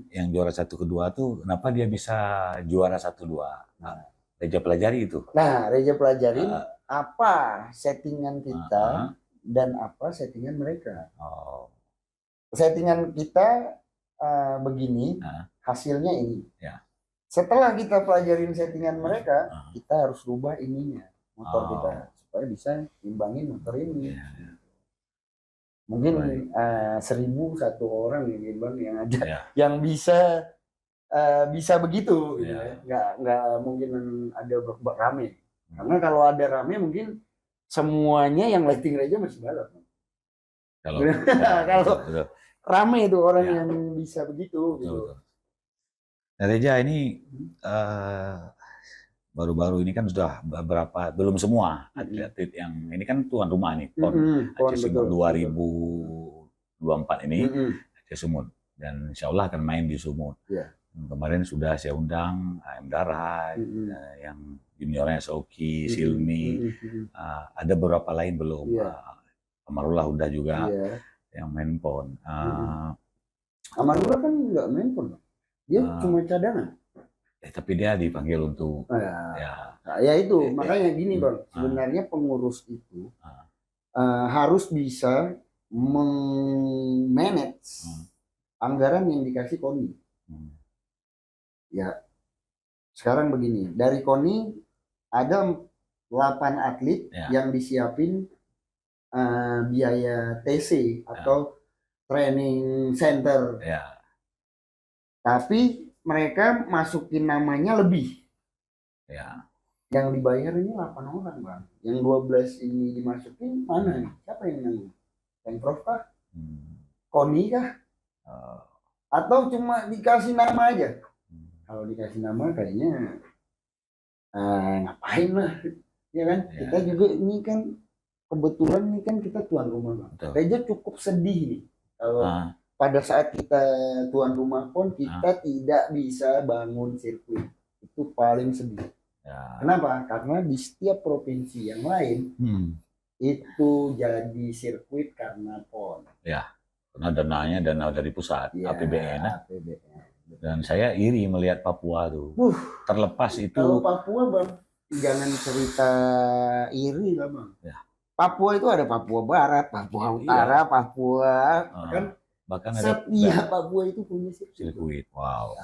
S1: yang juara 1 kedua tuh kenapa dia bisa juara 1 2? Reja pelajari itu.
S2: Nah, Reja pelajarin apa settingan kita dan apa settingan mereka. Settingan kita begini, hasilnya ini. Setelah kita pelajarin settingan mereka,
S1: Ah.
S2: kita harus rubah ininya motor
S1: Oh.
S2: kita supaya bisa imbangin motor ini.
S1: Iya.
S2: Mungkin
S1: Baik.
S2: 1.000 satu orang ya Bang yang ada
S1: Ya.
S2: yang bisa begitu gitu
S1: Iya.
S2: ya. Nggak mungkin ada rame. Karena kalau ada rame mungkin semuanya yang lighting Reja masih balap.
S1: Kalau
S2: Kalau
S1: betul,
S2: rame itu orang
S1: Ya.
S2: yang bisa begitu gitu.
S1: betul. Nah, Reja ini baru-baru ini kan sudah beberapa, belum semua atlet yang ini kan tuan rumah nih, PON Aceh Sumut 2024 ini, Aceh Sumut, dan insya Allah akan main di Sumut.
S2: Ya.
S1: Kemarin sudah saya undang AM Daraj, yang juniornya Soki, Silmi, ada beberapa lain belum. Amarullah udah juga yang main PON.
S2: Amarullah kan nggak main PON, dia cuma cadangan.
S1: Tapi dia dipanggil untuk
S2: ya itu makanya gini Bang, sebenarnya pengurus itu harus bisa mengmanage anggaran yang dikasih KONI. Ya, sekarang begini, dari KONI ada 8 atlet yang disiapin biaya TC atau training center. Tapi mereka masukin namanya lebih. Yang dibayar ini 8 orang Bang. Yang 12 ini dimasukin mana nih? Siapa yang nanggung? Pemprov kah? KONI kah? Atau cuma dikasih nama aja? Kalau dikasih nama kayaknya ngapain lah, ya kan? Kita juga ini kan kebetulan ini kan kita tuan rumah Bang. Reja cukup sedih nih kalau pada saat kita tuan rumah pun kita tidak bisa bangun sirkuit. Itu paling sedih. Kenapa? Karena di setiap provinsi yang lain itu jadi sirkuit karena PON.
S1: Karena dananya dana dari pusat, APBN. Dan saya iri melihat Papua tuh. Terlepas itu.
S2: Kalau Papua Bang, jangan cerita iri lah Bang. Papua itu ada Papua Barat, Papua Utara, Papua kan. Bahkan setiap Papua itu punya sirkuit.
S1: Wow.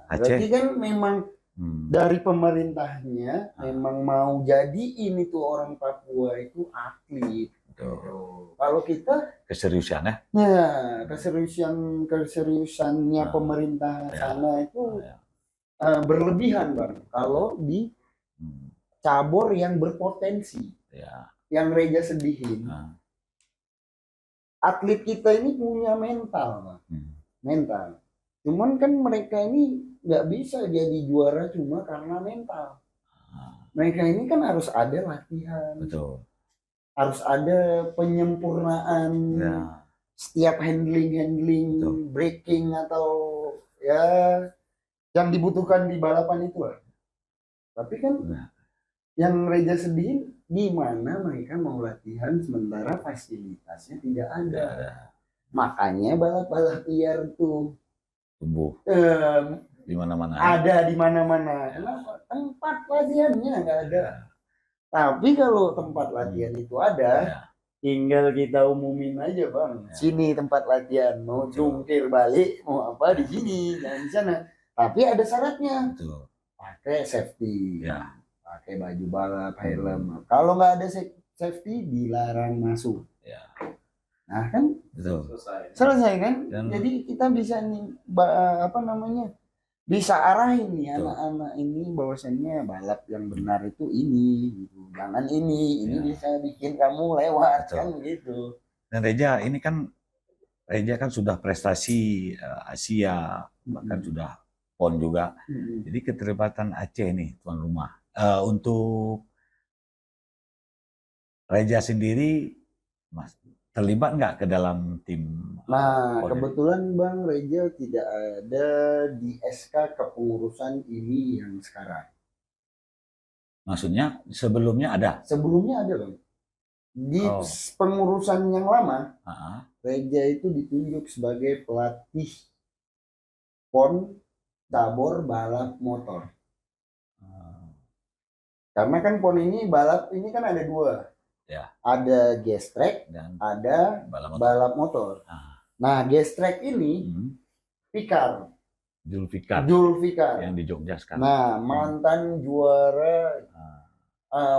S2: Berarti kan memang dari pemerintahnya memang mau jadi ini tuh orang Papua itu atlet. Kalau kita
S1: keseriusan ya.
S2: Nah, keseriusannya pemerintah sana itu berlebihan Bang. Kalau di cabur yang berpotensi. Yang Reja sedihin. Atlet kita ini punya mental, mental. Cuman kan mereka ini nggak bisa jadi juara cuma karena mental. Mereka ini kan harus ada latihan, harus ada penyempurnaan setiap handling, braking atau ya yang dibutuhkan di balapan itu lah. Tapi kan yang Reja sedihin, di mana mereka mau latihan sementara fasilitasnya tidak ada. Makanya balap-balap liar tuh
S1: tumbuh di mana-mana.
S2: Ada di mana-mana. Kenapa? Tempat latihannya nggak ada. Tapi kalau tempat latihan itu ada, tinggal kita umumin aja Bang. Sini tempat latihan, mau jungkir balik, mau apa di sini, jangan di sana. Tapi ada syaratnya. Pakai safety. Pakai baju balap, helm. Kalau nggak ada safety, dilarang masuk. Nah kan, selesai kan. Jadi kita bisa nih, bisa arahin nih anak-anak ini bahwasannya balap yang benar itu ini, gitu. Jangan ini bisa bikin kamu lewat kan gitu.
S1: Dan Reja ini kan, Reja kan sudah prestasi Asia, bahkan sudah PON juga. Jadi keterlibatan Aceh nih tuan rumah. Untuk Reja sendiri, Mas, terlibat nggak ke dalam tim?
S2: Nah, kebetulan Bang Reja tidak ada di SK kepengurusan ini yang sekarang.
S1: Maksudnya sebelumnya ada?
S2: Sebelumnya ada Bang. Di pengurusan yang lama, Reja itu ditunjuk sebagai pelatih PON cabur balap motor. Karena kan PON ini balap ini kan ada 2. Ada gas track dan ada balap motor. Nah, gas track ini pikar.
S1: Julfikar
S2: Julfikar.
S1: yang di Jogja sekarang.
S2: Nah, mantan juara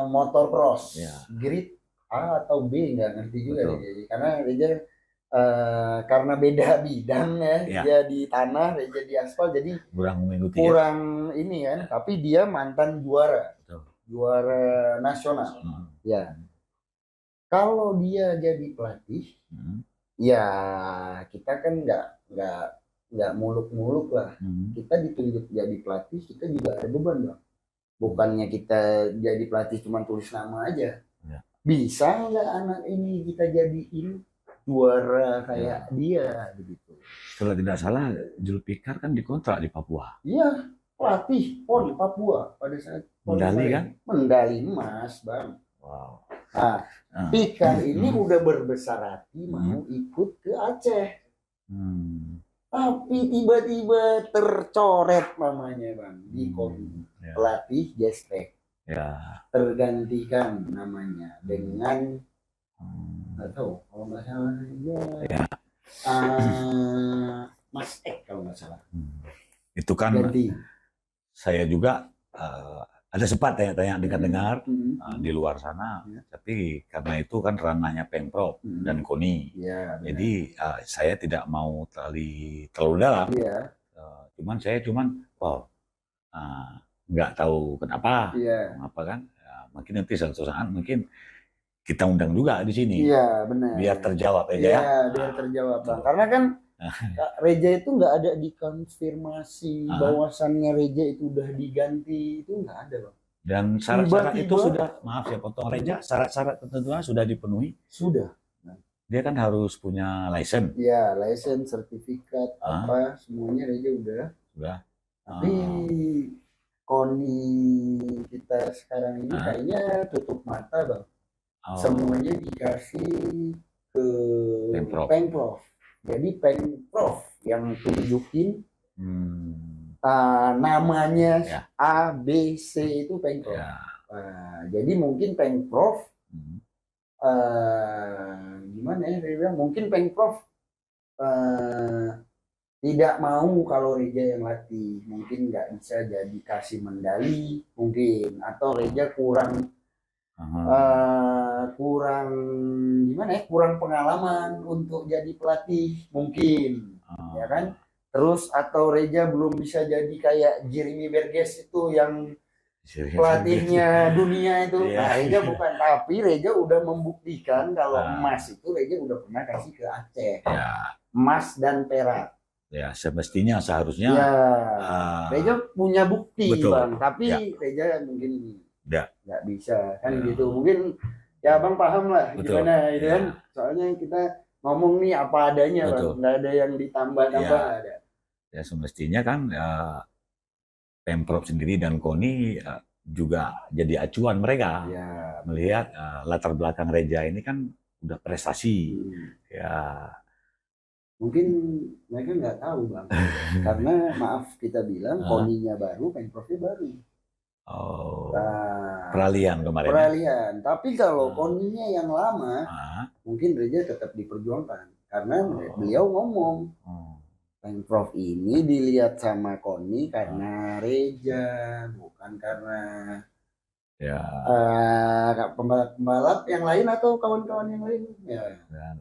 S2: motor cross,
S1: Ya.
S2: grade A atau B nggak ngerti juga
S1: Betul.
S2: Reja. Karena Reja karena beda bidang ya,
S1: Ya.
S2: dia di tanah, Reja di aspal, jadi
S1: Kurang mengikuti.
S2: kurang ini kan. Tapi dia mantan juara,
S1: Betul.
S2: juara nasional. Ya, kalau dia jadi pelatih, ya kita kan nggak muluk-muluk lah. Kita ditunjuk jadi pelatih, kita juga ada beban bang. Bukannya kita jadi pelatih cuma tulis nama aja.
S1: Ya.
S2: Bisa nggak anak ini kita jadiin juara kayak dia begitu?
S1: Kalau tidak salah, Julfikar kan dikontrak di Papua.
S2: Iya, pelatih PON Papua pada saat
S1: Medali kan?
S2: Medali emas bang.
S1: Wow.
S2: Nah, Fikar ini udah berbesar hati mau ikut ke Aceh. Tapi tiba-tiba tercoret namanya bang di pelatih Gestek.
S1: Ya.
S2: Tergantikan namanya dengan nggak tahu kalau nggak salah ya. Mas Ek kalau nggak salah.
S1: Itu kan
S2: ganti.
S1: Saya juga ada sempat tanya-tanya dengar-dengar di luar sana, tapi karena itu kan ranahnya Pemprov dan KONI, jadi saya tidak mau terlalu dalam. Saya nggak tahu kenapa, apa kan? Mungkin nanti suatu saat mungkin kita undang juga di sini,
S2: benar.
S1: Biar terjawab aja ya.
S2: Biar terjawab bang. Karena kan Reja itu nggak ada dikonfirmasi bahwasannya Reja itu udah diganti, itu nggak ada bang.
S1: Dan syarat-syarat itu sudah, maaf ya potong Reja, syarat-syarat tertentunya sudah dipenuhi.
S2: Sudah.
S1: Dia kan harus punya license.
S2: Iya, license, sertifikat, apa semuanya Reja udah. Tapi KONI kita sekarang ini kayaknya tutup mata bang. Semuanya dikasih ke Pemprov. Jadi Pemprov yang tunjukin namanya A, B, C itu Pemprov. Jadi mungkin Pemprov gimana ya? Mungkin Pemprov tidak mau kalau Reja yang latih. Mungkin nggak bisa jadi kasih medali mungkin, atau Reja kurang kurang pengalaman untuk jadi pelatih mungkin, ya kan? Terus atau Reja belum bisa jadi kayak Jeremy Berges itu yang pelatihnya dunia itu. Nah, Reja bukan, tapi Reja udah membuktikan kalau emas itu Reja udah pernah kasih ke Aceh, emas dan perak.
S1: Ya, semestinya seharusnya.
S2: Reja punya bukti,
S1: betul,
S2: bang. Tapi Reja mungkin nggak bisa kan gitu. Mungkin ya bang paham lah gimana itu kan. Soalnya kita ngomong nih apa adanya bang, nggak ada yang ditambah-tambah ada.
S1: Ya semestinya kan Pemprov sendiri dan KONI juga jadi acuan mereka melihat latar belakang Reja ini kan udah prestasi.
S2: Mungkin mereka nggak tahu bang, karena maaf kita bilang KONI-nya baru, Pemprovnya baru.
S1: Peralihan kemarin.
S2: Peralihan. Tapi kalau KONI-nya yang lama, mungkin Reja tetap diperjuangkan. Karena beliau ngomong, Pemprov ini dilihat sama KONI karena Reja, bukan karena pembalap yang lain atau kawan-kawan yang lain.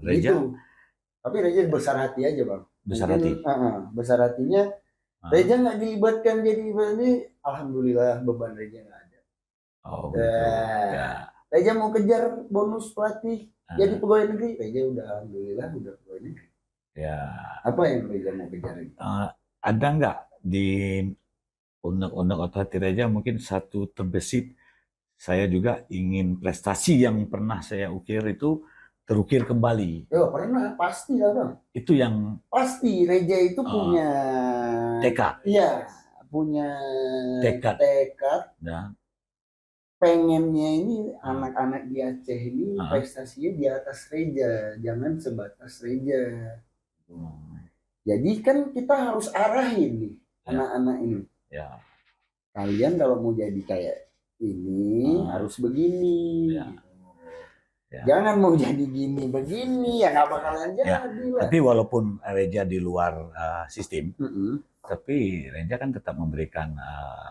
S1: Reja.
S2: Gitu. Tapi Reja besar hati aja bang.
S1: Besar hati.
S2: Besar hatinya. Reja nggak dilibatkan jadi ini, alhamdulillah beban Reja nggak ada. Reja mau kejar bonus pelatih jadi pegawai negeri, Reja udah alhamdulillah udah pegawai negeri. Apa yang Reja mau kejar?
S1: Ada nggak di undang-undang otomatis Reja mungkin satu terbesit, saya juga ingin prestasi yang pernah saya ukir itu terukir kembali.
S2: Pernah, pasti lah bang.
S1: Itu yang
S2: pasti Reja itu punya
S1: tekad.
S2: Iya, punya tekad.
S1: Dan
S2: pengennya ini anak-anak di Aceh ini prestasinya di atas Reja, jangan sebatas Reja. Jadi kan kita harus arahin nih anak-anak ini. Kalian kalau mau jadi kayak ini harus begini. Jangan mau jadi gini begini, ya nggak bakalan jadi.
S1: Tapi walaupun Reja di luar sistem, Tapi Reja kan tetap memberikan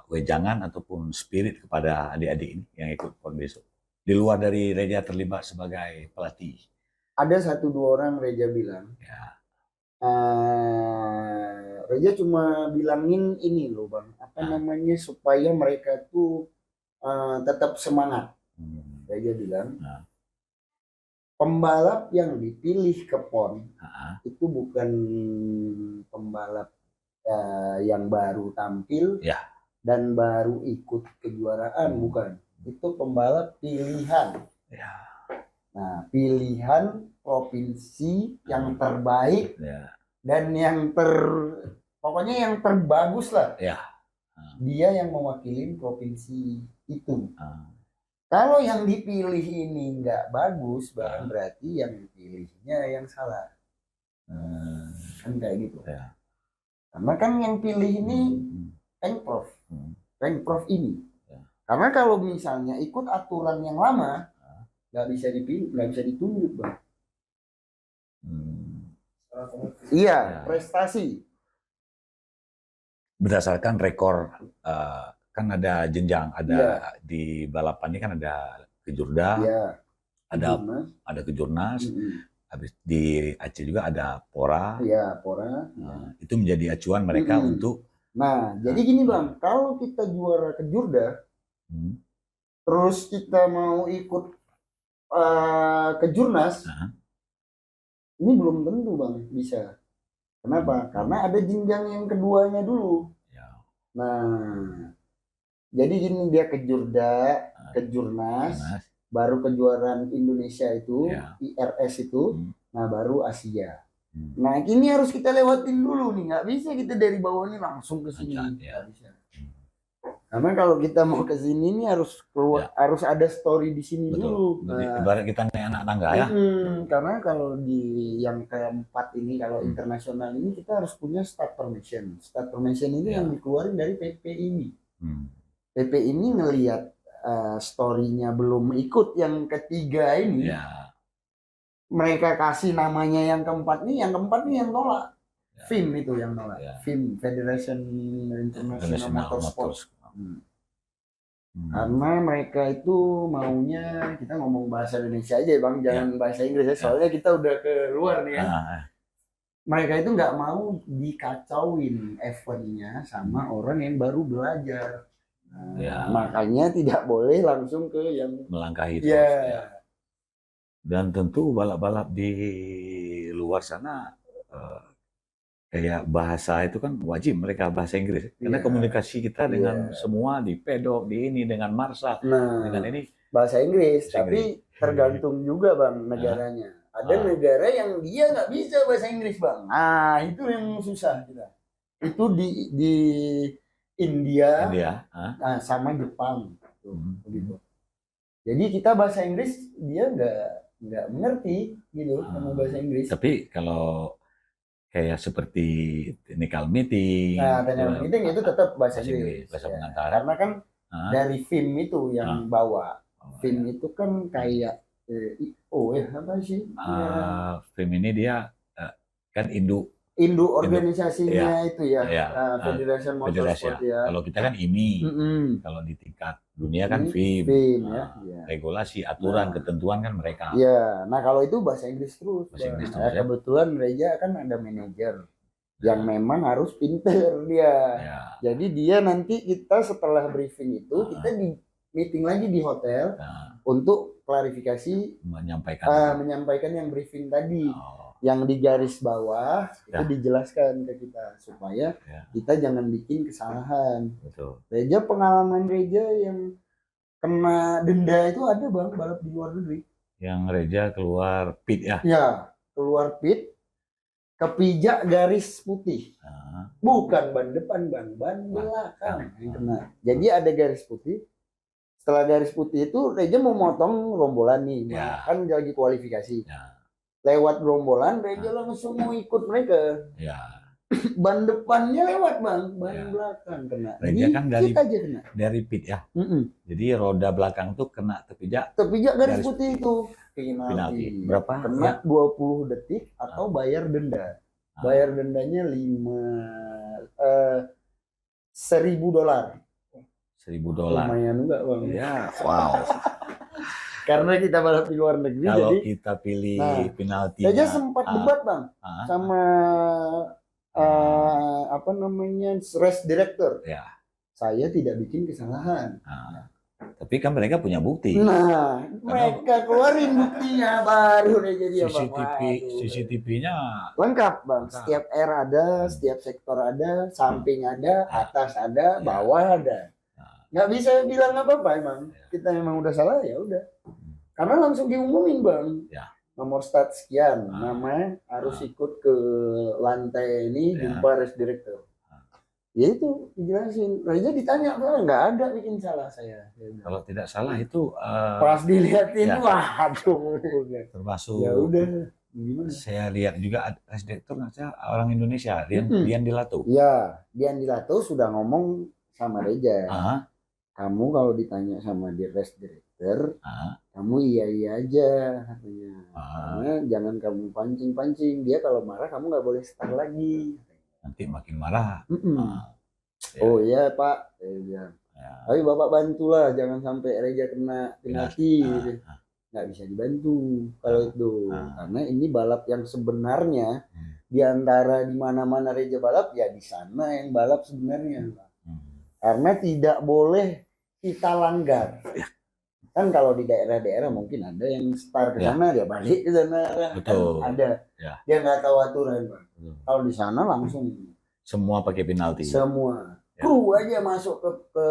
S1: wejangan ataupun spirit kepada adik-adik ini yang ikut PON besok. Di luar dari Reja terlibat sebagai pelatih.
S2: Ada 1-2 orang Reja bilang.
S1: Ya.
S2: Reja cuma bilangin ini loh bang, apa namanya, supaya mereka tuh tetap semangat. Reja bilang, pembalap yang dipilih ke PON itu bukan pembalap yang baru tampil dan baru ikut kejuaraan, bukan. Itu pembalap pilihan. Nah, pilihan provinsi yang terbaik dan yang pokoknya yang terbagus lah. Dia yang mewakili provinsi itu. Kalau yang dipilih ini nggak bagus, berarti yang dipilihnya yang salah. Kan kayak gitu. Karena kan yang pilih ini Pemprov ini. Karena kalau misalnya ikut aturan yang lama, nggak bisa dipilih, nggak bisa ditunjuk, bang. Iya, prestasi.
S1: Berdasarkan rekor, kan ada jenjang, ada di balapan ini kan ada kejurda, ada kejurnas, habis di Aceh juga ada pora.
S2: Pora.
S1: Itu menjadi acuan mereka untuk.
S2: Nah, jadi gini bang, kalau kita juara kejurda, terus kita mau ikut kejurnas, ini belum tentu bang bisa. Kenapa? Karena ada jenjang yang keduanya dulu. Nah, jadi gini, dia kejurda, kejurnas, baru kejuaraan Indonesia itu, IRS itu, nah baru Asia. Nah, ini harus kita lewatin dulu nih, nggak bisa kita dari bawah ini langsung ke sini. Nggak bisa. Karena kalau kita mau ke sini nih harus keluar, harus ada story di sini dulu.
S1: Nah, ibarat kita naik anak tangga ya.
S2: Karena kalau di yang keempat ini, kalau internasional ini kita harus punya start permission. Start permission ini yang dikeluarin dari PP ini. PP ini ngelihat story-nya belum ikut yang ketiga ini. Mereka kasih namanya yang keempat nih yang tolak. FIM itu yang nolak. FIM, Federation International Motorsport. Karena mereka itu maunya kita ngomong bahasa Indonesia aja bang, jangan bahasa Inggris ya, soalnya kita udah keluar nih ya. Mereka itu nggak mau dikacauin eventnya sama orang yang baru belajar. Makanya tidak boleh langsung ke yang
S1: melangkahi itu. Dan tentu balap-balap di luar sana kayak bahasa itu kan wajib mereka bahasa Inggris. Karena komunikasi kita dengan semua di pedok, di ini, dengan Marsa, dengan ini.
S2: Bahasa Inggris, tapi tergantung juga bang negaranya. Ada negara yang dia nggak bisa bahasa Inggris bang. Nah itu yang susah kita. Itu di India. Nah, sama Jepang. Gitu. Jadi kita bahasa Inggris dia nggak mengerti gitu sama bahasa Inggris.
S1: Tapi kalau kayak seperti technical meeting.
S2: Nah, technical meeting itu tetap bahasa Inggris.
S1: Bahasa pengantar.
S2: Karena kan dari film itu yang bawa. Film itu kan kayak apa sih?
S1: Film ini dia kan induk
S2: organisasinya itu ya. Federation Motorsport ya.
S1: Kalau kita kan ini. Kalau di tingkat dunia kan film regulasi, aturan, ketentuan kan mereka.
S2: Nah kalau itu bahasa Inggris terus. Kebetulan Reja kan ada manajer yang memang harus pinter dia. Jadi dia nanti kita setelah briefing itu kita di meeting lagi di hotel untuk klarifikasi, menyampaikan yang briefing tadi. Yang di garis bawah itu dijelaskan ke kita supaya kita jangan bikin kesalahan. Reja, pengalaman Reja yang kena denda itu ada bang, balap di luar negeri.
S1: Yang Reja keluar pit ya?
S2: Ya, keluar pit, kepijak garis putih. Bukan ban depan bang, ban belakang yang kena. Jadi ada garis putih. Setelah garis putih itu Reja mau motong rombolan nih, kan lagi kualifikasi. Lewat gerombolan, Reja langsung mau ikut mereka. Ban depannya lewat bang, ban belakang kena.
S1: Reja kan dari pit ya. Jadi roda belakang tuh kena terpijak
S2: garis putih itu. Penalti.
S1: Berapa?
S2: Kena 20 detik atau bayar denda. Bayar dendanya $1.000.
S1: $1.000.
S2: Lumayan juga bang.
S1: Ya, wow.
S2: Karena kita balap di luar negeri,
S1: Kalau
S2: jadi
S1: kita pilih penaltinya.
S2: Raja sempat debat bang sama race director.
S1: Ya.
S2: Saya tidak bikin kesalahan.
S1: Tapi kan mereka punya bukti.
S2: Nah, mereka keluarin buktinya baru deh jadi
S1: CCTV-nya
S2: lengkap bang. Setiap ada, setiap sektor ada, samping ada, atas ada, bawah ada. Nggak bisa bilang apa-apa emang. Kita memang udah salah ya udah. Karena langsung diumumin bang. Nomor start sekian, nama harus ikut ke lantai ini jumpa race director. Ya itu dijelasin. Raja ditanya, nggak ada bikin salah saya.
S1: Kalau tidak salah itu
S2: pas dilihatin, wah aduh.
S1: Termasuk.
S2: Ya udah. Gimana?
S1: Saya lihat juga race director orang Indonesia, Dian Dilato.
S2: Ya, Dian Dilato sudah ngomong sama Reja. Kamu kalau ditanya sama race director, kamu iya aja katanya. Karena jangan kamu pancing. Dia kalau marah kamu nggak boleh start lagi.
S1: Nanti makin marah.
S2: Oh iya Pak, tapi Bapak bantulah jangan sampai Reja kena penalti. Nggak bisa dibantu kalau itu, karena ini balap yang sebenarnya di antara di mana-mana Reja balap ya di sana yang balap sebenarnya, karena tidak boleh kita langgar. Kan kalau di daerah-daerah mungkin ada yang start ke sana dia balik ke sana.
S1: Betul.
S2: Kan ada. Dia nggak tahu aturan, Bang. Kalau di sana langsung
S1: semua pakai penalti.
S2: Semua. Kru aja masuk ke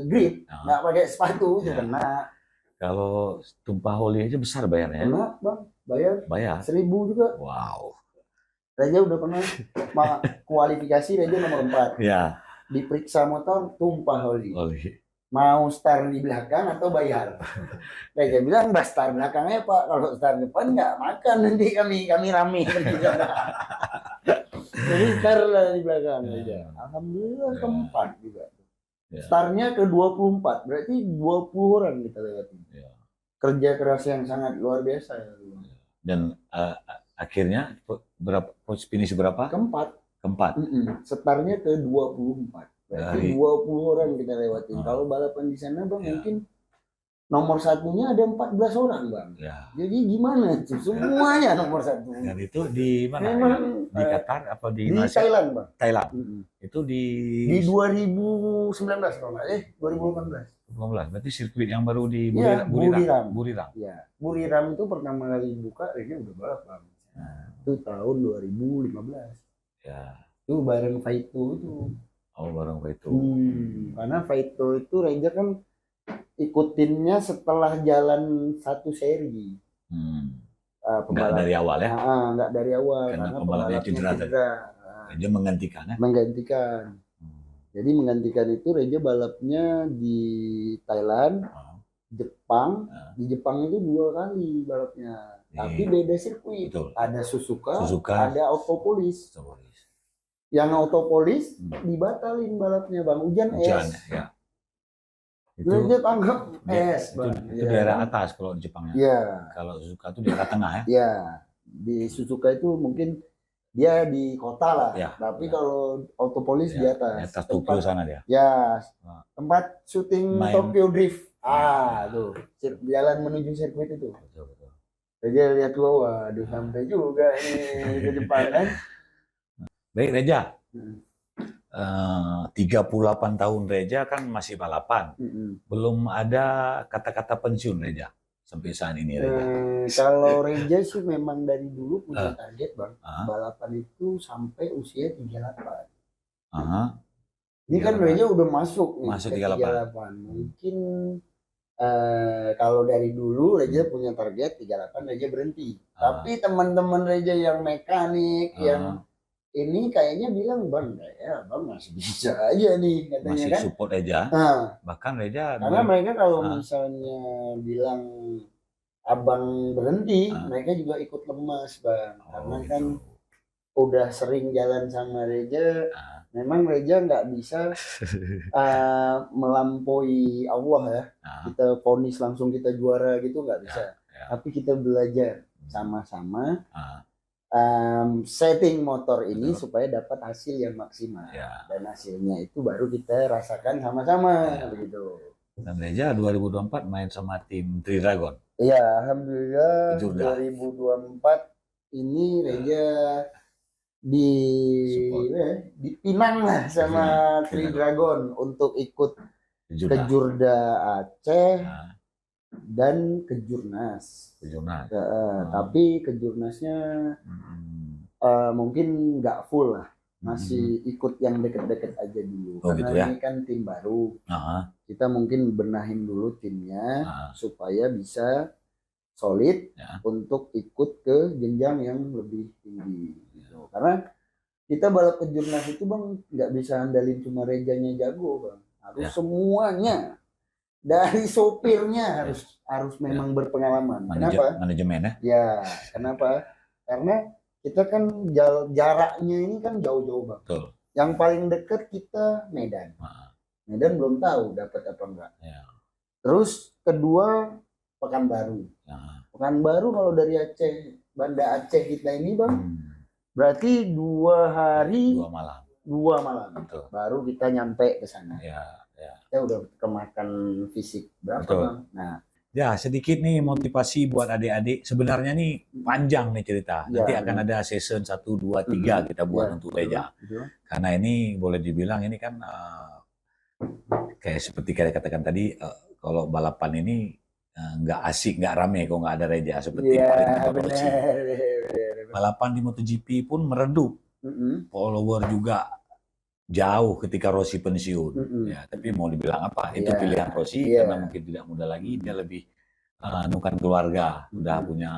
S2: grip, nggak pakai sepatu itu kena.
S1: Kalau tumpah oli aja besar bayarnya.
S2: Kena, Bang. Bayar. 1.000 juga.
S1: Wow.
S2: Reja udah pernah kualifikasi Reja nomor 4.
S1: Ya.
S2: Diperiksa motor tumpah oli. Mau start di belakang atau bayar? Reja bilang, "Bah, start belakangnya Pak, kalau start depan nggak makan nanti kami rame." Jadi start lah di belakang Reja. Alhamdulillah keempat juga. Startnya ke 24, berarti 20 orang kita lewatin. Kerja keras yang sangat luar biasa.
S1: Dan akhirnya finish berapa? Keempat.
S2: Startnya ke 24. Berarti 20 orang kita lewatin. Kalau balapan di sana Bang mungkin nomor satunya ada 14 orang Bang. Jadi gimana? Semuanya nomor satu.
S1: Dan itu di mana? Memang, di Qatar apa di
S2: Thailand Bang.
S1: Thailand. Itu di
S2: 2019 kalau nggak 2018.
S1: Berarti sirkuit yang baru di
S2: Buriram. Ya, Buriram itu pertama kali buka ini udah balap Bang. Itu tahun 2015.
S1: Ya.
S2: Itu bareng Faito itu.
S1: Oh, bareng Faito.
S2: Karena Faito itu Reja kan ikutinnya setelah jalan satu seri.
S1: Nggak dari awal ya?
S2: Nggak dari awal.
S1: Karena pembalapnya cedera. Reja menggantikan ya?
S2: Menggantikan. Jadi menggantikan itu Reja balapnya di Thailand, Jepang. Di Jepang itu 2 kali balapnya. Tapi beda sirkuit. Ada Suzuka, ada Autopolis. Yang Autopolis dibatalin balapnya Bang, hujan es.
S1: Ya.
S2: Dia tanggap es Bang.
S1: Itu daerah atas kalau di Jepang ya.
S2: Iya.
S1: Kalau Suzuka itu daerah tengah ya.
S2: Iya. Di Suzuka itu mungkin dia di kota lah. Tapi kalau Autopolis di atas.
S1: Di atas Tokyo sana dia.
S2: Ya. Tempat syuting Tokyo Drift. Tuh. Jalan menuju sirkuit itu. Betul. Reja lihat bawah, aduh sampai juga ini ke Jepang kan.
S1: Baik Reja, 38 tahun Reja kan masih balapan. Belum ada kata-kata pensiun Reja sampai saat ini Reja.
S2: Kalau Reja sih memang dari dulu punya target Bang. Balapan itu sampai usia 38. Ini kan Reja udah masuk nih
S1: masuk
S2: ke 38. Mungkin kalau dari dulu Reja punya target 38 Reja berhenti. Tapi teman-teman Reja yang mekanik yang ini kayaknya bilang Bang masih bisa aja nih katanya
S1: masih
S2: kan.
S1: Support Reja. Bahkan Reja
S2: karena mereka kalau misalnya bilang abang berhenti, mereka juga ikut lemas Bang. Karena kan udah sering jalan sama Reja. Memang Reja nggak bisa melampaui Allah ya. Kita vonis langsung kita juara gitu nggak bisa. Tapi kita belajar sama-sama. setting motor ini
S1: Betul.
S2: supaya dapat hasil yang maksimal.
S1: Ya.
S2: Dan hasilnya itu baru kita rasakan sama-sama
S1: Ya.
S2: begitu.
S1: Dan Reja 2024 main sama tim Tri Dragon.
S2: Iya, alhamdulillah
S1: Jurda.
S2: 2024 ini Reja di dipinang lah sama Tri Dragon untuk ikut ke Jurda Aceh dan ke Jurnas. Tapi ke Jurnasnya mungkin nggak full lah, masih ikut yang deket-deket aja dulu. Karena
S1: gitu ya?
S2: Ini kan tim baru. Kita mungkin benahin dulu timnya supaya bisa solid untuk ikut ke jenjang yang lebih tinggi. Gitu. Karena kita balap ke Jurnas itu Bang nggak bisa andalin cuma Rejanya jago Bang, harus semuanya. Dari sopirnya harus memang berpengalaman. Kenapa?
S1: Manajemen ya?
S2: Ya, kenapa? Karena kita kan jaraknya ini kan jauh-jauh Bang.
S1: Betul.
S2: Yang paling dekat kita Medan. Medan belum tahu dapat apa enggak.
S1: Ya.
S2: Terus kedua Pekanbaru. Pekanbaru kalau dari Aceh, Banda Aceh kita ini Bang, berarti 2 hari 2 malam.
S1: Betul.
S2: Baru kita nyampe ke sana.
S1: Ya.
S2: Kita udah kemakan fisik berapa Bang? Nah,
S1: ya sedikit nih motivasi buat adik-adik. Sebenarnya nih panjang nih cerita. Nanti akan ada season 1, 2, 3 kita buat untuk Reja. Karena ini boleh dibilang ini kan kayak seperti kita katakan tadi, kalau balapan ini nggak asik, nggak rame kalau nggak ada Reja. Seperti balapan di MotoGP pun meredup. Follower juga jauh ketika Rossi pensiun. Ya, tapi mau dibilang apa? Itu pilihan Rossi karena mungkin tidak muda lagi, dia lebih nukan keluarga, udah punya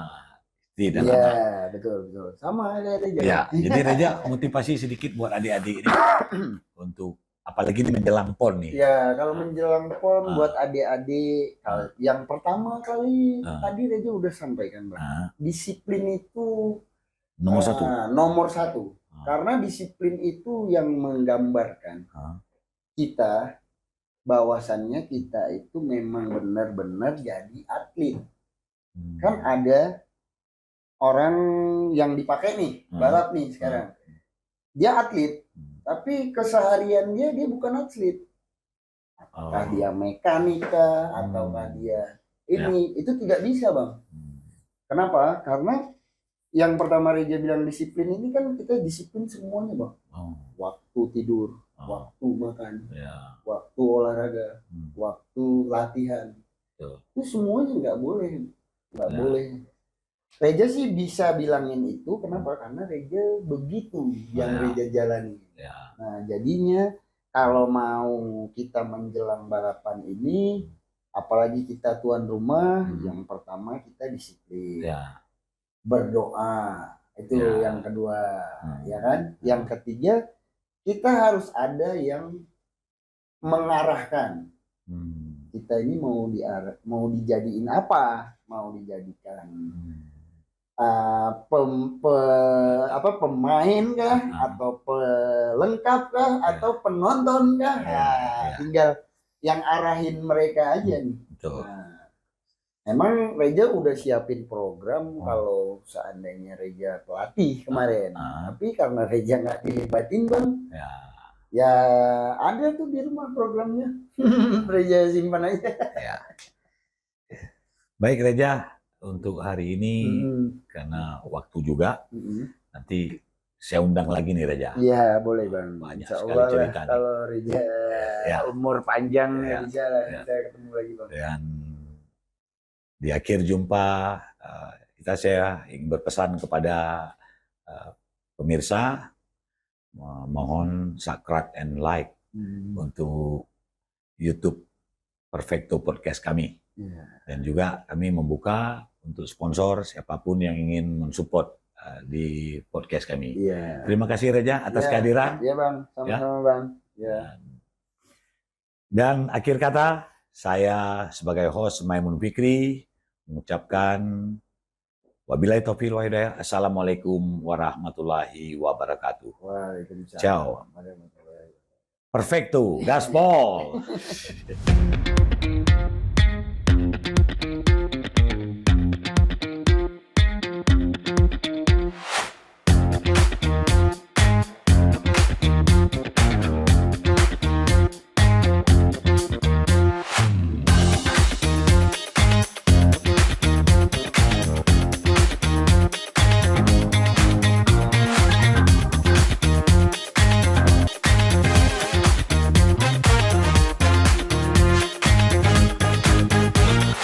S1: istri dan anak.
S2: Iya, betul. Sama kayak Reja.
S1: Ya, jadi Reja motivasi sedikit buat adik-adik ini untuk apalagi ini menjelang PON nih.
S2: Ya, kalau menjelang PON buat adik-adik, yang pertama kali tadi Reja udah sampaikan Bang. Disiplin itu nomor satu. Karena disiplin itu yang menggambarkan kita bahwasannya kita itu memang benar-benar jadi atlet. Kan ada orang yang dipakai nih balap nih sekarang, dia atlet tapi keseharian dia bukan atlet. Apakah dia mekanika ataukah dia ini itu tidak bisa Bang. Kenapa? Karena yang pertama Reja bilang disiplin ini kan kita disiplin semuanya Bang. Waktu tidur, waktu makan, waktu olahraga, waktu latihan. Itu semuanya nggak boleh. Reja sih bisa bilangin itu kenapa? Karena Reja begitu yang Reja jalani. Nah jadinya kalau mau kita menjelang balapan ini, apalagi kita tuan rumah, yang pertama kita disiplin. Berdoa itu yang kedua, ya kan? Yang ketiga kita harus ada yang mengarahkan. Kita ini mau dijadiin apa? Mau dijadikan pemain kah? Atau pelengkap kah? Atau penonton kah? Tinggal yang arahin mereka aja nih. Emang Reja udah siapin program kalau seandainya Reja pelatih kemarin. Tapi karena Reja nggak dilibatin Bang, ya ada tuh di rumah programnya. Reja simpan aja.
S1: Baik Reja, untuk hari ini karena waktu juga, nanti saya undang lagi nih Reja.
S2: Iya boleh Bang.
S1: Banyak
S2: Insya
S1: sekali
S2: Allah
S1: cerita
S2: kalau Reja umur panjang bisa kita ketemu lagi Bang.
S1: Dan di akhir jumpa saya ingin berpesan kepada pemirsa, mohon subscribe and like untuk YouTube Perfecto Podcast kami. Dan juga kami membuka untuk sponsor siapapun yang ingin mensupport di podcast kami. Terima kasih Reja atas kehadiran.
S2: Iya Bang, sama-sama Bang.
S1: Dan akhir kata, saya sebagai host Maimun Fikri mengucapkan wabillahi taufiq wal hidayah. Assalamualaikum warahmatullahi wabarakatuh.
S2: Waalaikumsalam.
S1: Ciao. Perfecto, gaspol.